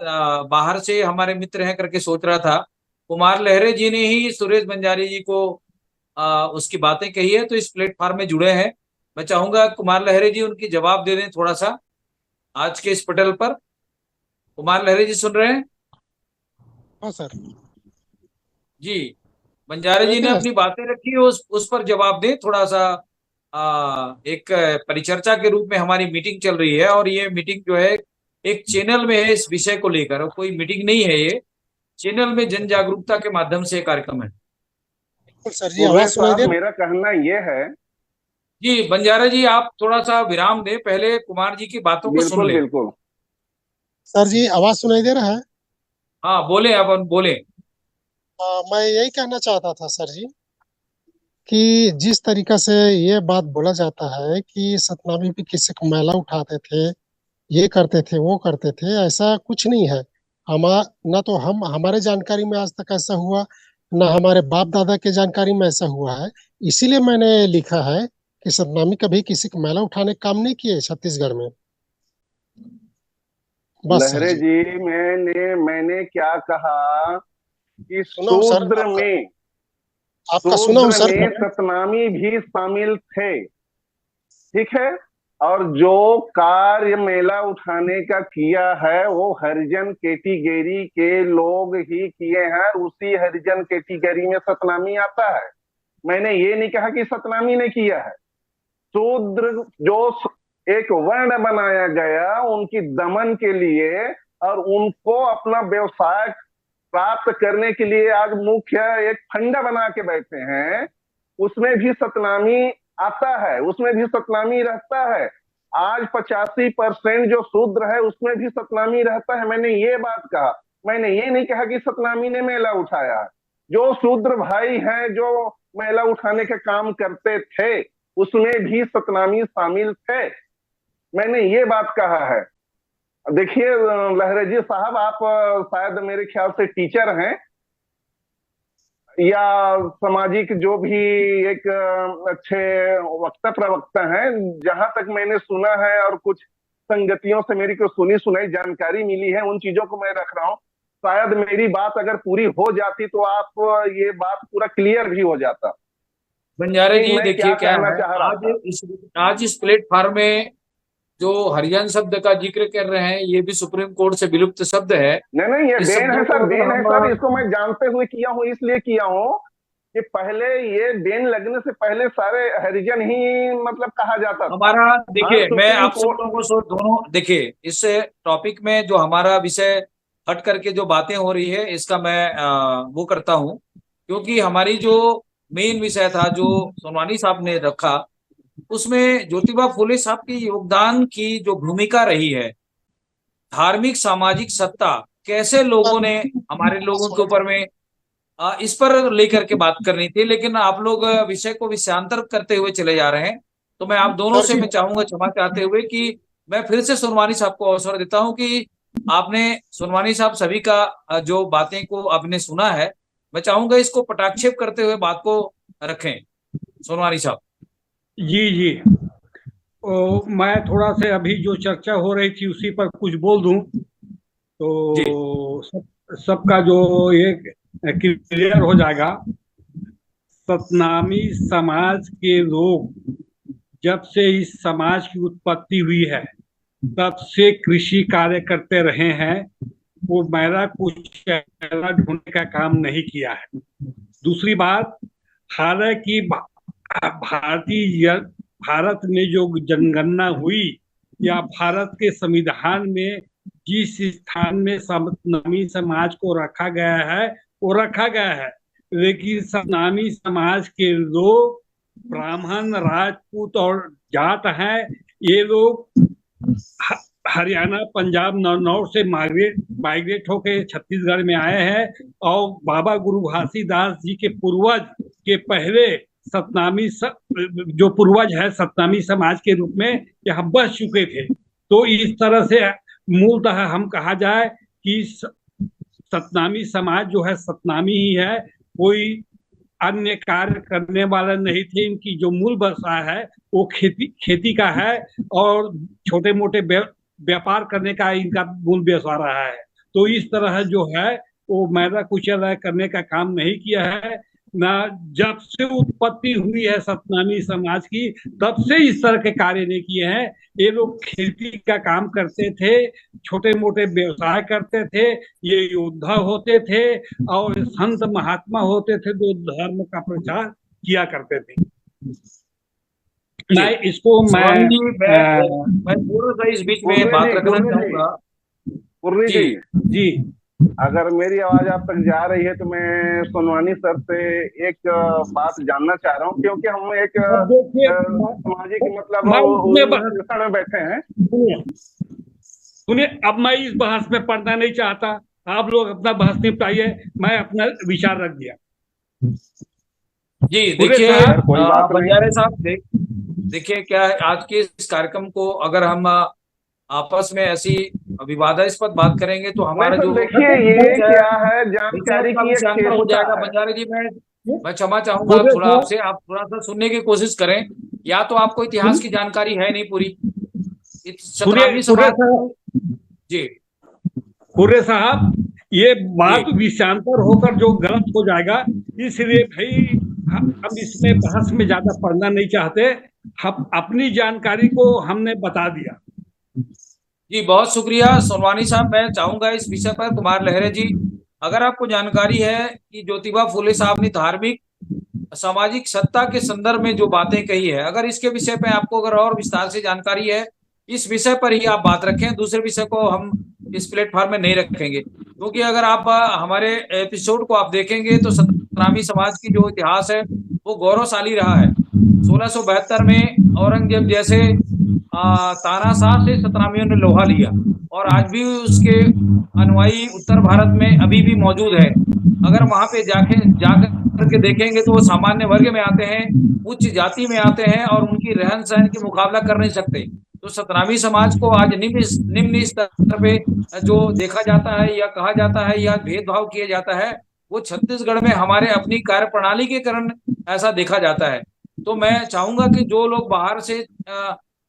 बाहर से हमारे मित्र हैं करके सोच रहा था। कुमार लहरे जी ने ही सुरेश बंजारी जी को उसकी बातें कही है, तो इस प्लेटफॉर्म में जुड़े हैं। मैं चाहूंगा कुमार लहरे जी उनकी जवाब दे दें थोड़ा सा आज के इस पटल पर। कुमार लहरे जी सुन रहे हैं? हाँ सर जी, बंजारे जी ने अपनी बातें रखी, उस पर जवाब दें थोड़ा सा। एक परिचर्चा के रूप में हमारी मीटिंग चल रही है और ये मीटिंग जो है एक चैनल में है इस विषय को लेकर, और कोई मीटिंग नहीं है, ये चैनल में जन जागरूकता के माध्यम से कार्यक्रम है। सर जी आवाज सुनाई दे? मेरा कहना ये है जी बंजारा जी, आप थोड़ा सा विराम दें, पहले कुमार जी की बातों को सुन ले। बिल्कुल। सर जी आवाज सुनाई दे रहा है? हाँ बोले, अब बोले। मैं यही कहना चाहता था सर जी कि जिस तरीका से ये बात बोला जाता है कि सतनामी पे किसी को मैला उठाते थे, ये करते थे, वो करते थे, ऐसा कुछ नहीं है। ना तो हमारे जानकारी में आज तक ऐसा हुआ, ना हमारे बाप दादा के जानकारी में ऐसा हुआ है। इसीलिए मैंने लिखा है कि सतनामी कभी किसी को मैला उठाने का काम नहीं किए छत्तीसगढ़ में। बस सर लहरे जी। जी, मैंने क्या कहा कि सुनो सर, शूद्र में आपका सुना हूँ सर। सतनामी भी शामिल थे, ठीक है। और जो कार्य मेला उठाने का किया है वो हरिजन कैटेगरी के लोग ही किए हैं, उसी हरिजन कैटेगरी में सतनामी आता है। मैंने ये नहीं कहा कि सतनामी ने किया है। शूद्र जो एक वर्ण बनाया गया उनकी दमन के लिए और उनको अपना व्यवसाय प्राप्त करने के लिए आज मुख्य एक फंडा बना के बैठे हैं, उसमें भी सतनामी आता है, उसमें भी सतनामी रहता है। आज 85% जो शूद्र है उसमें भी सतनामी रहता है। मैंने ये बात कहा, मैंने ये नहीं कहा कि सतनामी ने मेला उठाया है। जो शूद्र भाई हैं जो मेला उठाने का काम करते थे उसमें भी सतनामी शामिल थे, मैंने ये बात कहा है। देखिए लहरे जी साहब, आप शायद मेरे ख्याल से टीचर हैं या सामाजिक जो भी एक अच्छे वक्ता प्रवक्ता हैं। जहां तक मैंने सुना है और कुछ संगतियों से मेरी को सुनी सुनाई जानकारी मिली है, उन चीजों को मैं रख रहा हूं। शायद मेरी बात अगर पूरी हो जाती तो आप ये बात पूरा क्लियर भी हो जाता। बंजारे जी देखिए क्या है, आज इस प्लेटफॉर्म में जो हरिजन शब्द का जिक्र कर रहे हैं ये भी सुप्रीम कोर्ट से विलुप्त शब्द है। नहीं, ये देन है सर, देन है सर। इसको मैं जानते हुए किया हूँ, इसलिए किया हूँ कि पहले ये देन लगने से पहले सारे हरिजन ही मतलब कहा जाता था। हमारा देखिए, मैं आप सब लोगों को दोनों देखिए, इस टॉपिक में जो हमारा विषय हट करके जो बातें हो रही है इसका मैं वो करता हूँ, क्योंकि हमारी जो मेन विषय था जो सोनवानी साहब ने रखा उसमें ज्योतिबा फुले साहब की योगदान की जो भूमिका रही है, धार्मिक सामाजिक सत्ता कैसे लोगों ने हमारे लोगों के ऊपर में इस पर लेकर के बात करनी थी, लेकिन आप लोग विषय को विषयांतर करते हुए चले जा रहे हैं। तो मैं आप दोनों से मैं चाहूंगा क्षमा चाहते हुए कि मैं फिर से सोनवानी साहब को अवसर देता हूं कि आपने सोनवानी साहब सभी का जो बातें को आपने सुना है, मैं चाहूंगा इसको पटाक्षेप करते हुए बात को रखें। सोनवानी साहब। जी मैं थोड़ा से अभी जो चर्चा हो रही थी उसी पर कुछ बोल दूं तो सबका जो ये क्लियर हो जाएगा। सतनामी समाज के लोग जब से इस समाज की उत्पत्ति हुई है तब से कृषि कार्य करते रहे हैं। वो मेरा कुछ ढूंढने का काम नहीं किया है। दूसरी बात, हालांकि भारत में जो जनगणना हुई या भारत के संविधान में जिस स्थान में सतनामी समाज को रखा गया है वो रखा गया है। लेकिन सतनामी समाज के लोग ब्राह्मण, राजपूत और जाट हैं। ये लोग हरियाणा, पंजाब, नॉर्थ से माइग्रेट होके छत्तीसगढ़ में आए हैं और बाबा गुरु घासीदास जी के पूर्वज के पहले सतनामी जो पूर्वज है सतनामी समाज के रूप में यहाँ बस चुके थे। तो इस तरह से मूलतः हम कहा जाए कि सतनामी समाज जो है सतनामी ही है, कोई अन्य कार्य करने वाला नहीं थे। इनकी जो मूल व्यवसाय है वो खेती का है और छोटे मोटे व्यापार करने का इनका मूल व्यवसाय रहा है। तो इस तरह जो है वो मैदा कुचल करने का काम नहीं किया है ना। जब से उत्पत्ति हुई है सतनामी समाज की तब से इस तरह के कार्य नहीं किए हैं। ये लोग खेती का काम करते थे, छोटे मोटे व्यवसाय करते थे, ये योद्धा होते थे और संत महात्मा होते थे जो धर्म का प्रचार किया करते थे। मैं इसको मैं थोड़ा सा इस बीच में बात रखना चाहूंगा। मुरली जी जी, अगर मेरी आवाज आप तक जा रही है तो मैं सोनवानी सर से एक बात जानना चाह रहा हूँ, क्योंकि हम एक सामाजिक मतलब में बैठे हैं। सुनिए, अब मैं इस बहस में पढ़ना नहीं चाहता, आप लोग अपना बहस निपटाइए, मैं अपना विचार रख दिया। जी देखिए बंजारे साहब, देखिए क्या है, आज के इस कार्यक्रम को अगर हम आपस में ऐसी विवादास्पद बात करेंगे तो हमारा जो देखिए ये क्या है जानकारी की एक हो जाएगा। बंजारे जी मैं क्षमा चाहूंगा थोड़ा आपसे, आप थोड़ा सा सुनने की कोशिश करें। या तो आपको इतिहास की जानकारी है नहीं पूरी सतनामी समाज जी। पूरे साहब, ये बात विषयांतर होकर जो गलत हो जाएगा, इसलिए भाई हम इसमें बहस में ज्यादा पढ़ना नहीं चाहते। हम अपनी जानकारी को हमने बता दिया। जी बहुत शुक्रिया सोनवानी साहब। मैं चाहूंगा इस विषय पर कुमार लहरे जी, अगर आपको जानकारी है कि ज्योतिबा फुले साहब ने धार्मिक सामाजिक सत्ता के संदर्भ में जो बातें कही है, अगर इसके विषय पर आपको अगर और विस्तार से जानकारी है, इस विषय पर ही आप बात रखें। दूसरे विषय को हम इस प्लेटफॉर्म में नहीं रखेंगे, क्योंकि अगर आप हमारे एपिसोड को आप देखेंगे तो सतनामी समाज की जो इतिहास है वो गौरवशाली रहा है। 1672 में औरंगजेब जैसे तानाशाह से सतनामियों ने लोहा लिया और आज भी उसके अनुयायी उत्तर भारत में अभी भी मौजूद है। अगर वहां पे जाकर के देखेंगे तो वो सामान्य वर्ग में आते हैं, उच्च जाति में आते हैं और उनकी रहन सहन की मुकाबला कर नहीं सकते। तो सतनामी समाज को आज निम्न स्तर पे जो देखा जाता है या कहा जाता है या भेदभाव किया जाता है, वो छत्तीसगढ़ में हमारे अपनी कार्य प्रणाली के कारण ऐसा देखा जाता है। तो मैं चाहूंगा कि जो लोग बाहर से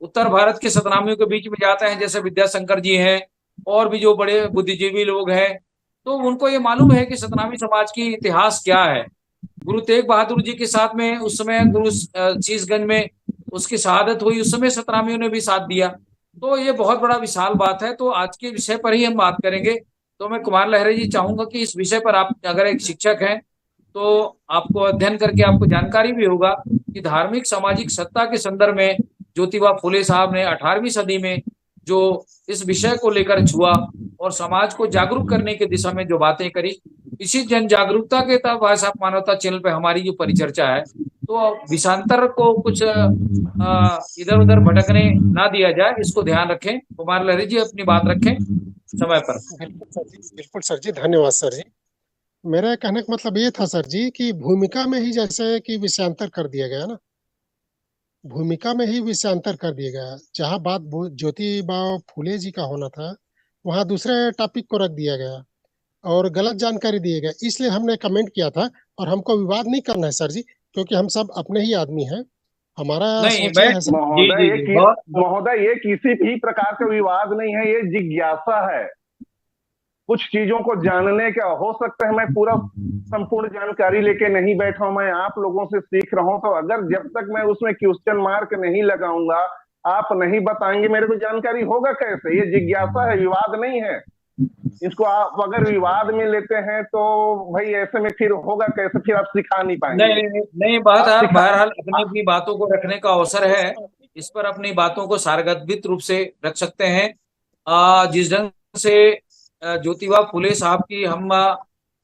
उत्तर भारत के सतनामियों के बीच में जाते हैं, जैसे विद्याशंकर जी हैं और भी जो बड़े बुद्धिजीवी लोग हैं, तो उनको ये मालूम है कि सतनामी समाज की इतिहास क्या है। गुरु तेग बहादुर जी के साथ में उस समय गुरु शीशगंज में उसकी शहादत हुई, उस समय सतनामियों ने भी साथ दिया। तो ये बहुत बड़ा विशाल बात है। तो आज के विषय पर ही हम बात करेंगे। तो मैं कुमार लहरे जी चाहूंगा कि इस विषय पर आप अगर एक शिक्षक हैं तो आपको अध्ययन करके आपको जानकारी भी होगा कि धार्मिक सामाजिक सत्ता के संदर्भ में ज्योतिबा फुले साहब ने 18वीं सदी में जो इस विषय को लेकर छुआ और समाज को जागरूक करने की दिशा में जो बातें करी, इसी जन जागरूकता के तहत भाषा मानवता चैनल पे हमारी जो परिचर्चा है, तो विषांतर को कुछ इधर उधर भटकने ना दिया जाए, इसको ध्यान रखें। कुमार लहरी जी अपनी बात रखें समय पर। बिल्कुल सर जी, धन्यवाद सर जी। मेरा कहने का मतलब ये था सर जी कि भूमिका में ही जैसे कि विषयांतर कर दिया गया ना, भूमिका में ही विषयांतर कर दिया गया। जहाँ बात ज्योतिबा फुले जी का होना था वहाँ दूसरे टॉपिक को रख दिया गया और गलत जानकारी दी गई। इसलिए हमने कमेंट किया था और हमको विवाद नहीं करना है सर जी, क्योंकि हम सब अपने ही आदमी हैं। हमारा महोदय ये किसी भी प्रकार का विवाद नहीं है, ये जिज्ञासा है। कुछ चीजों को जानने का हो सकता है मैं पूरा संपूर्ण जानकारी लेके नहीं बैठा हूं, मैं आप लोगों से सीख रहा हूं। तो अगर जब तक मैं उसमें क्वेश्चन मार्क नहीं लगाऊंगा, आप नहीं बताएंगे, मेरे को जानकारी होगा कैसे? ये जिज्ञासा है, विवाद नहीं है। इसको आप अगर विवाद में लेते हैं तो भाई ऐसे में फिर होगा कैसे? फिर आप सिखा नहीं पाएंगे। नहीं बात आप बहरहाल अपनी बातों को रखने का अवसर है, इस पर अपनी बातों को सारगर्भित रूप से रख सकते हैं। जिस ढंग से ज्योतिबा फुले साहब की हम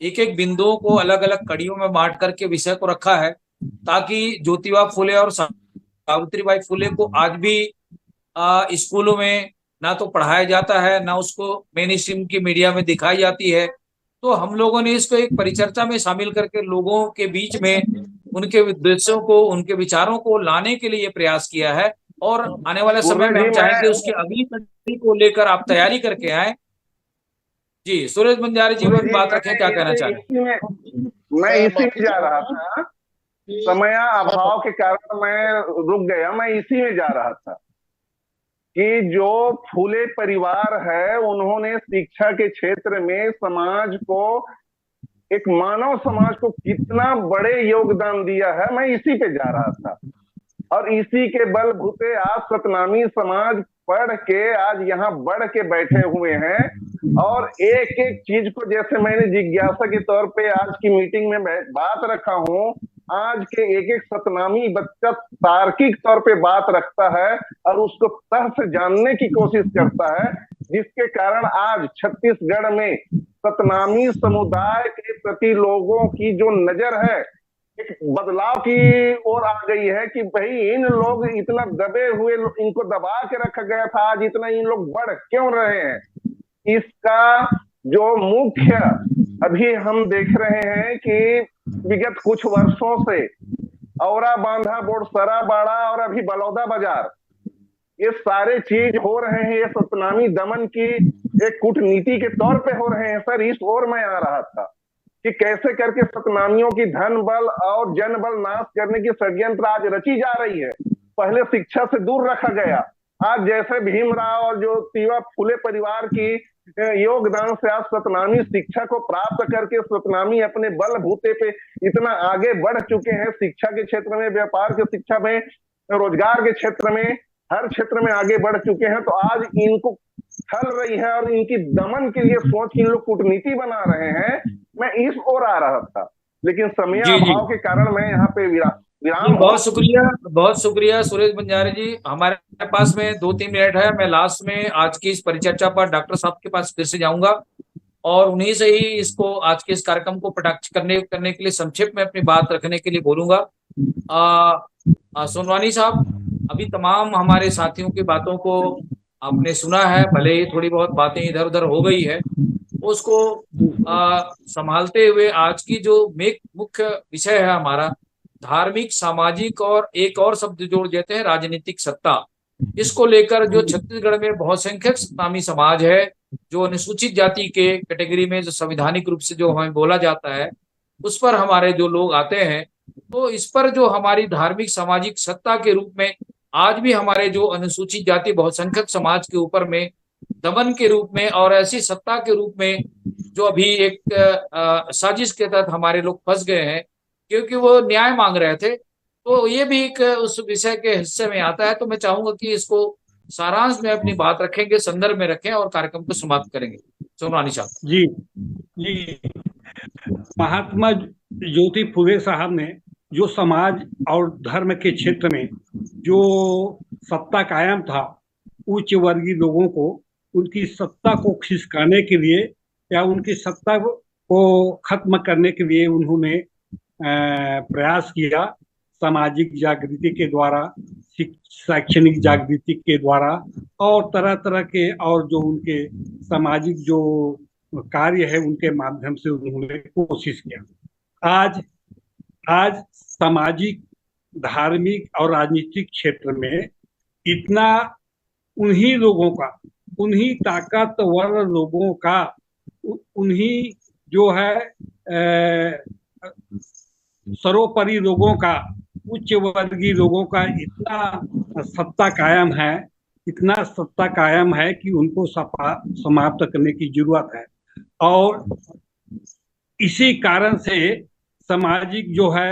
एक एक बिंदुओं को अलग अलग कड़ियों में बांट करके विषय को रखा है, ताकि ज्योतिबा फुले और सावित्रीबाई फुले को आज भी स्कूलों में ना तो पढ़ाया जाता है, ना उसको मेन स्ट्रीम की मीडिया में दिखाई जाती है। तो हम लोगों ने इसको एक परिचर्चा में शामिल करके लोगों के बीच में उनके उद्देश्यों को, उनके विचारों को लाने के लिए प्रयास किया है। और आने वाले समय सूरज में जी हम चाहेंगे उसकी अगली कड़ी को लेकर आप तैयारी करके आए। जी, सूरज बंजारे जी, सूरज भी जी, बात रखें, क्या कहना चाह रहे हैं? मैं इसी में जा रहा था। समय अभाव के कारण मैं रुक गया। मैं इसी में जा रहा था कि जो फूले परिवार है, उन्होंने शिक्षा के क्षेत्र में समाज को, एक मानव समाज को कितना बड़े योगदान दिया है, मैं इसी पे जा रहा था। और इसी के बलबूते आज सतनामी समाज पढ़ के आज यहाँ बढ़ के बैठे हुए हैं। और एक एक चीज को, जैसे मैंने जिज्ञासा के तौर पे आज की मीटिंग में बात रखा हूँ, आज के एक एक सतनामी बच्चा तार्किक तौर पे बात रखता है और उसको तह से जानने की कोशिश करता है, जिसके कारण आज छत्तीसगढ़ में सतनामी समुदाय के प्रति लोगों की जो नजर है एक बदलाव की ओर आ गई है कि भाई इन लोग इतना दबे हुए, इनको दबा के रखा गया था, आज इतना इन लोग बढ़ क्यों रहे हैं। इसका जो मुख्य अभी हम देख रहे हैं कि विगत कुछ वर्षों से औरा बांधा, बोरसरा बाड़ा और अभी बलौदा बाजार, ये सारे चीज हो रहे हैं, ये सतनामी दमन की एक कूटनीति के तौर पे हो रहे हैं। सर, इस ओर मैं आ रहा था कि कैसे करके सतनामियों की धन बल और जन बल नाश करने की षड्यंत्र आज रची जा रही है। पहले शिक्षा से दूर रखा गया, आज जैसे भीमराव और जो ज्योतिबा फुले परिवार की योगदान से आज सतनामी शिक्षा को प्राप्त करके सतनामी अपने बलबूते पे इतना आगे बढ़ चुके हैं। शिक्षा के क्षेत्र में, व्यापार के शिक्षा में, रोजगार के क्षेत्र में, हर क्षेत्र में आगे बढ़ चुके हैं। तो आज इनको छल रही है और इनकी दमन के लिए सोच के इन लोग कूटनीति बना रहे हैं। मैं इस ओर आ रहा था, लेकिन समय अभाव के कारण मैं यहाँ पे विराम। बहुत शुक्रिया सुरेश बंजारे जी। हमारे पास में 2-3 मिनट है। मैं लास्ट में आज की इस परिचर्चा पर डॉक्टर साहब के पास फिर से जाऊंगा और उन्हीं से ही इसको, आज के इस कार्यक्रम को कटाक्ष करने के लिए संक्षेप में अपनी बात रखने के लिए बोलूंगा। सोनवानी साहब, अभी तमाम हमारे साथियों की बातों को आपने सुना है, भले ही थोड़ी बहुत बातें इधर उधर हो गई है, उसको संभालते हुए आज की जो मुख्य विषय है हमारा, धार्मिक, सामाजिक और एक और शब्द जोड़ देते हैं राजनीतिक सत्ता, इसको लेकर जो छत्तीसगढ़ में बहुसंख्यक सतनामी समाज है, जो अनुसूचित जाति के कैटेगरी में जो संवैधानिक रूप से जो हमें बोला जाता है, उस पर हमारे जो लोग आते हैं, तो इस पर जो हमारी धार्मिक सामाजिक सत्ता के रूप में आज भी हमारे जो अनुसूचित जाति बहुसंख्यक समाज के ऊपर में दमन के रूप में और ऐसी सत्ता के रूप में जो अभी एक साजिश के तहत हमारे लोग फंस गए हैं, क्योंकि वो न्याय मांग रहे थे, तो ये भी एक उस विषय के हिस्से में आता है। तो मैं चाहूंगा कि इसको सारांश में अपनी बात रखेंगे, संदर्भ में रखें और कार्यक्रम को समाप्त करेंगे। सोनवानी साहब जी जी, महात्मा ज्योति फुले साहब ने जो समाज और धर्म के क्षेत्र में जो सत्ता कायम था, उच्च वर्गीय लोगों को उनकी सत्ता को खिसकाने के लिए या उनकी सत्ता को खत्म करने के लिए उन्होंने प्रयास किया, सामाजिक जागृति के द्वारा, शैक्षणिक जागृति के द्वारा और तरह तरह के और जो उनके सामाजिक जो कार्य है उनके माध्यम से उन्होंने कोशिश किया। आज सामाजिक, धार्मिक और राजनीतिक क्षेत्र में इतना उन्हीं लोगों का, उन्हीं ताकतवर लोगों का, उन्हीं जो है सर्वोपरि लोगों का, उच्च वर्गीय लोगों का इतना सत्ता कायम है, इतना सत्ता कायम है कि उनको समाप्त करने की जरूरत है। और इसी कारण से सामाजिक जो है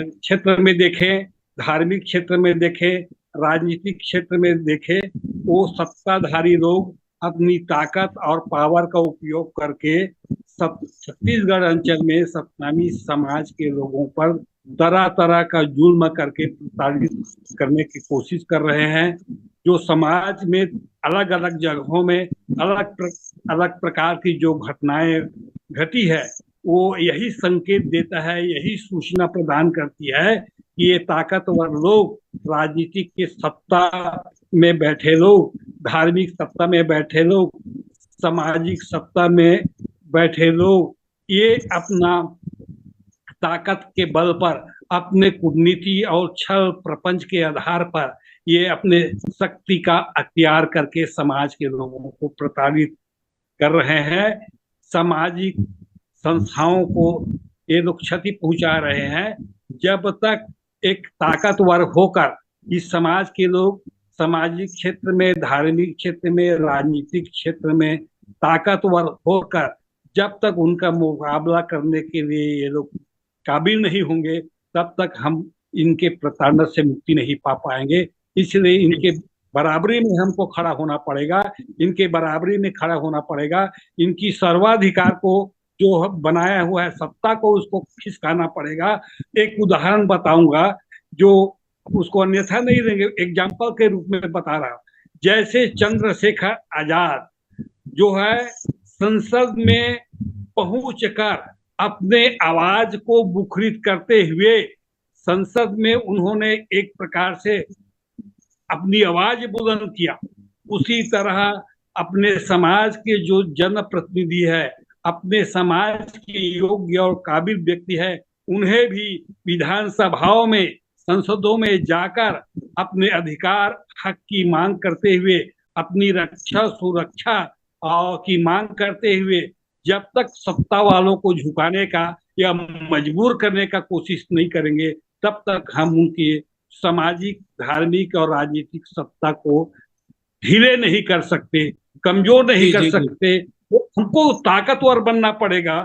क्षेत्र में देखें, धार्मिक क्षेत्र में देखें, राजनीतिक क्षेत्र में देखें, वो सत्ताधारी लोग अपनी ताकत और पावर का उपयोग करके छत्तीसगढ़ अंचल में सतनामी समाज के लोगों पर तरह तरह का जुल्म करके प्रताड़ित करने की कोशिश कर रहे हैं। जो समाज में अलग अलग जगहों में अलग प्रकार की जो घटनाएं घटी है, वो यही संकेत देता है, यही सूचना प्रदान करती है कि ये ताकतवर लोग, राजनीतिक के सत्ता में बैठे लोग, धार्मिक सत्ता में बैठे लोग, सामाजिक सत्ता में बैठे लोग, ये अपना ताकत के बल पर, अपने कूटनीति और छल प्रपंच के आधार पर ये अपने शक्ति का अख्तियार करके समाज के लोगों को प्रताड़ित कर रहे हैं। सामाजिक संस्थाओं को ये लोग क्षति पहुंचा रहे हैं। जब तक एक ताकतवर होकर इस समाज के लोग सामाजिक क्षेत्र में, धार्मिक क्षेत्र में, राजनीतिक क्षेत्र में ताकतवर होकर जब तक उनका मुकाबला करने के लिए ये लोग काबिल नहीं होंगे, तब तक हम इनके प्रताड़ना से मुक्ति नहीं पा पाएंगे। इसलिए इनके बराबरी में हमको खड़ा होना पड़ेगा, इनके बराबरी में खड़ा होना पड़ेगा। इनकी सर्वाधिकार को जो बनाया हुआ है सत्ता को, उसको खिसकाना पड़ेगा। एक उदाहरण बताऊंगा जो उसको अन्यथा नहीं देंगे, एग्जाम्पल के रूप में बता रहा हूं। जैसे चंद्रशेखर आजाद जो है संसद में पहुंचकर अपने आवाज को मुखरित करते हुए संसद में उन्होंने एक प्रकार से अपनी आवाज बुलंद किया। उसी तरह अपने समाज के जो जनप्रतिनिधि है, अपने समाज के योग्य और काबिल व्यक्ति है, उन्हें भी विधानसभाओं में, संसदों में जाकर अपने अधिकार हक की मांग करते हुए, अपनी रक्षा सुरक्षा की मांग करते हुए जब तक सत्ता वालों को झुकाने का या मजबूर करने का कोशिश नहीं करेंगे, तब तक हम उनकी सामाजिक, धार्मिक और राजनीतिक सत्ता को ढीले नहीं कर सकते, कमजोर नहीं कर सकते। हमको ताकतवर बनना पड़ेगा,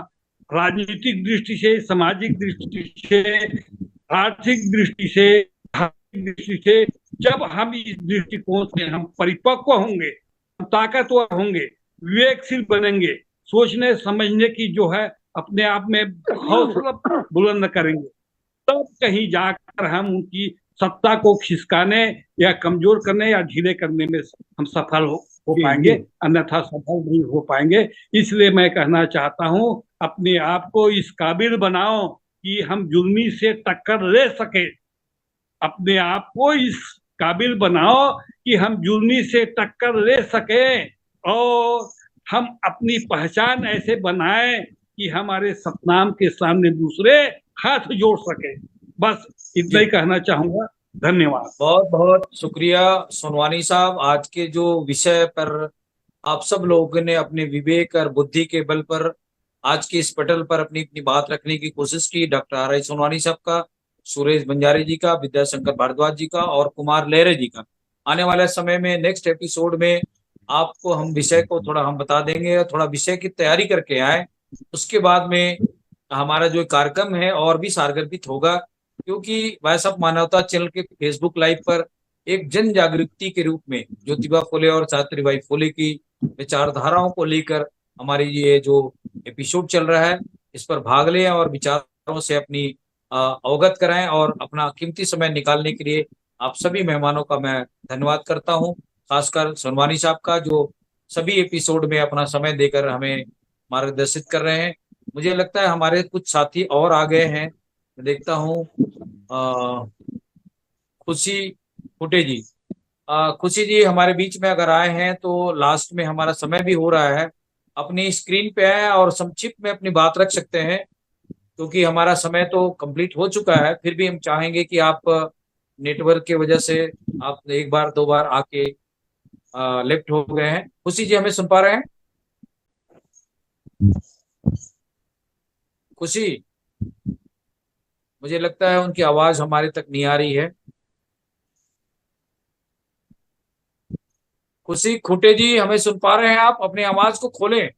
राजनीतिक दृष्टि से, सामाजिक दृष्टि से, आर्थिक दृष्टि से, धार्मिक दृष्टि से। जब हम इस दृष्टिकोण से हम परिपक्व होंगे, ताकतवर होंगे, विवेकशील बनेंगे, सोचने समझने की जो है अपने आप में हौसला बुलंद करेंगे, तब कहीं जाकर हम उनकी सत्ता को खिसकाने या कमजोर करने या ढीले करने में हम सफल हो पाएंगे, अन्यथा सफल नहीं हो पाएंगे। इसलिए मैं कहना चाहता हूं, अपने आप को इस काबिल बनाओ कि हम जुल्मी से टक्कर ले सके। अपने आप को इस काबिल बनाओ कि हम जुल्मी से टक्कर ले सके और हम अपनी पहचान ऐसे बनाएं कि हमारे सतनाम के सामने दूसरे हाथ जोड़ सके। बस इतना ही कहना चाहूंगा। धन्यवाद। बहुत बहुत शुक्रिया सोनवानी साहब। आज के जो विषय पर आप सब लोगों ने अपने विवेक और बुद्धि के बल पर आज के इस पटल पर अपनी अपनी बात रखने की कोशिश की, डॉक्टर आर आई सोनवानी साहब का, सुरेश बंजारे जी का, विद्याशंकर भारद्वाज जी का और कुमार लहरे जी का। आने वाले समय में नेक्स्ट एपिसोड में आपको हम विषय को थोड़ा हम बता देंगे और थोड़ा विषय की तैयारी करके आए। उसके बाद में हमारा जो कार्यक्रम है और भी सारगर्भित होगा, क्योंकि वॉइस ऑफ मानवता चैनल के फेसबुक लाइव पर एक जन जागृति के रूप में ज्योतिबा फुले और सावित्रीबाई फुले की विचारधाराओं को लेकर हमारी ये जो एपिसोड चल रहा है, इस पर भाग लें और विचारों से अपनी अवगत कराएं। और अपना कीमती समय निकालने के लिए आप सभी मेहमानों का मैं धन्यवाद करता हूं, खासकर सोनवानी साहब का, जो सभी एपिसोड में अपना समय देकर हमें मार्गदर्शित कर रहे हैं। मुझे लगता है हमारे कुछ साथी और आ गए हैं, मैं देखता हूँ। खुशी फुटे जी, खुशी जी हमारे बीच में अगर आए हैं तो लास्ट में हमारा समय भी हो रहा है, अपनी स्क्रीन पे आए और संक्षिप्त में अपनी बात रख सकते हैं, क्योंकि हमारा समय तो कंप्लीट हो चुका है। फिर भी हम चाहेंगे कि आप नेटवर्क की वजह से आप एक बार दो बार आके लेफ्ट हो गए हैं। खुशी जी हमें सुन पा रहे हैं? खुशी, मुझे लगता है उनकी आवाज हमारे तक नहीं आ रही है। खुशी खुटे जी हमें सुन पा रहे हैं? आप अपनी आवाज को खोलें।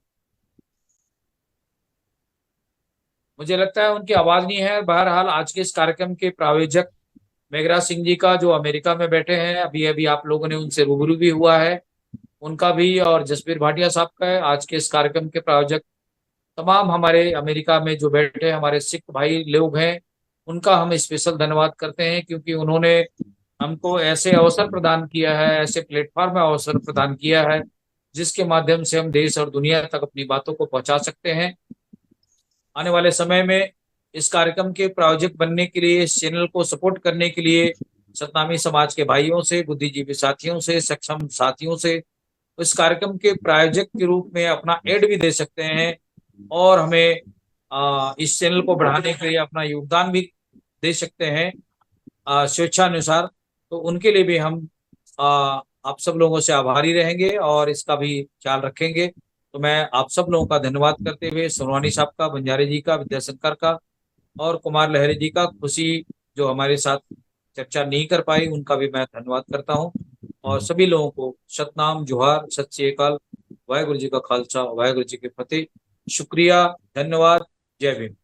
मुझे लगता है उनकी आवाज नहीं है। बहरहाल आज के इस कार्यक्रम के प्रायोजक मेघराज सिंह जी का, जो अमेरिका में बैठे हैं, अभी अभी आप लोगों ने उनसे रूबरू भी हुआ है, उनका भी, और जसबीर भाटिया साहब का है। आज के इस कार्यक्रम के प्रायोजक तमाम हमारे अमेरिका में जो बैठे हमारे सिख भाई लोग हैं, उनका हम स्पेशल धन्यवाद करते हैं, क्योंकि उन्होंने हमको ऐसे अवसर प्रदान किया है, ऐसे प्लेटफॉर्म में अवसर प्रदान किया है जिसके माध्यम से हम देश और दुनिया तक अपनी बातों को पहुंचा सकते हैं। आने वाले समय में इस कार्यक्रम के प्रायोजक बनने के लिए, इस चैनल को सपोर्ट करने के लिए सतनामी समाज के भाइयों से, बुद्धिजीवी साथियों से, सक्षम साथियों से इस कार्यक्रम के प्रायोजक के रूप में अपना एड भी दे सकते हैं और हमें इस चैनल को बढ़ाने के लिए अपना योगदान भी दे सकते हैं स्वेच्छानुसार। तो उनके लिए भी हम आप सब लोगों से आभारी रहेंगे और इसका भी ख्याल रखेंगे। तो मैं आप सब लोगों का धन्यवाद करते हुए सोनवानी साहब का, बंजारे जी का, विद्याशंकर का और कुमार लहरी जी का, खुशी जो हमारे साथ चर्चा नहीं कर पाई उनका भी मैं धन्यवाद करता हूं। और सभी लोगों को सतनाम, जोहार, सत श्री अकाल, वाहेगुरु जी का खालसा, वाहेगुरु जी की फतेह। शुक्रिया, धन्यवाद, जय भीम।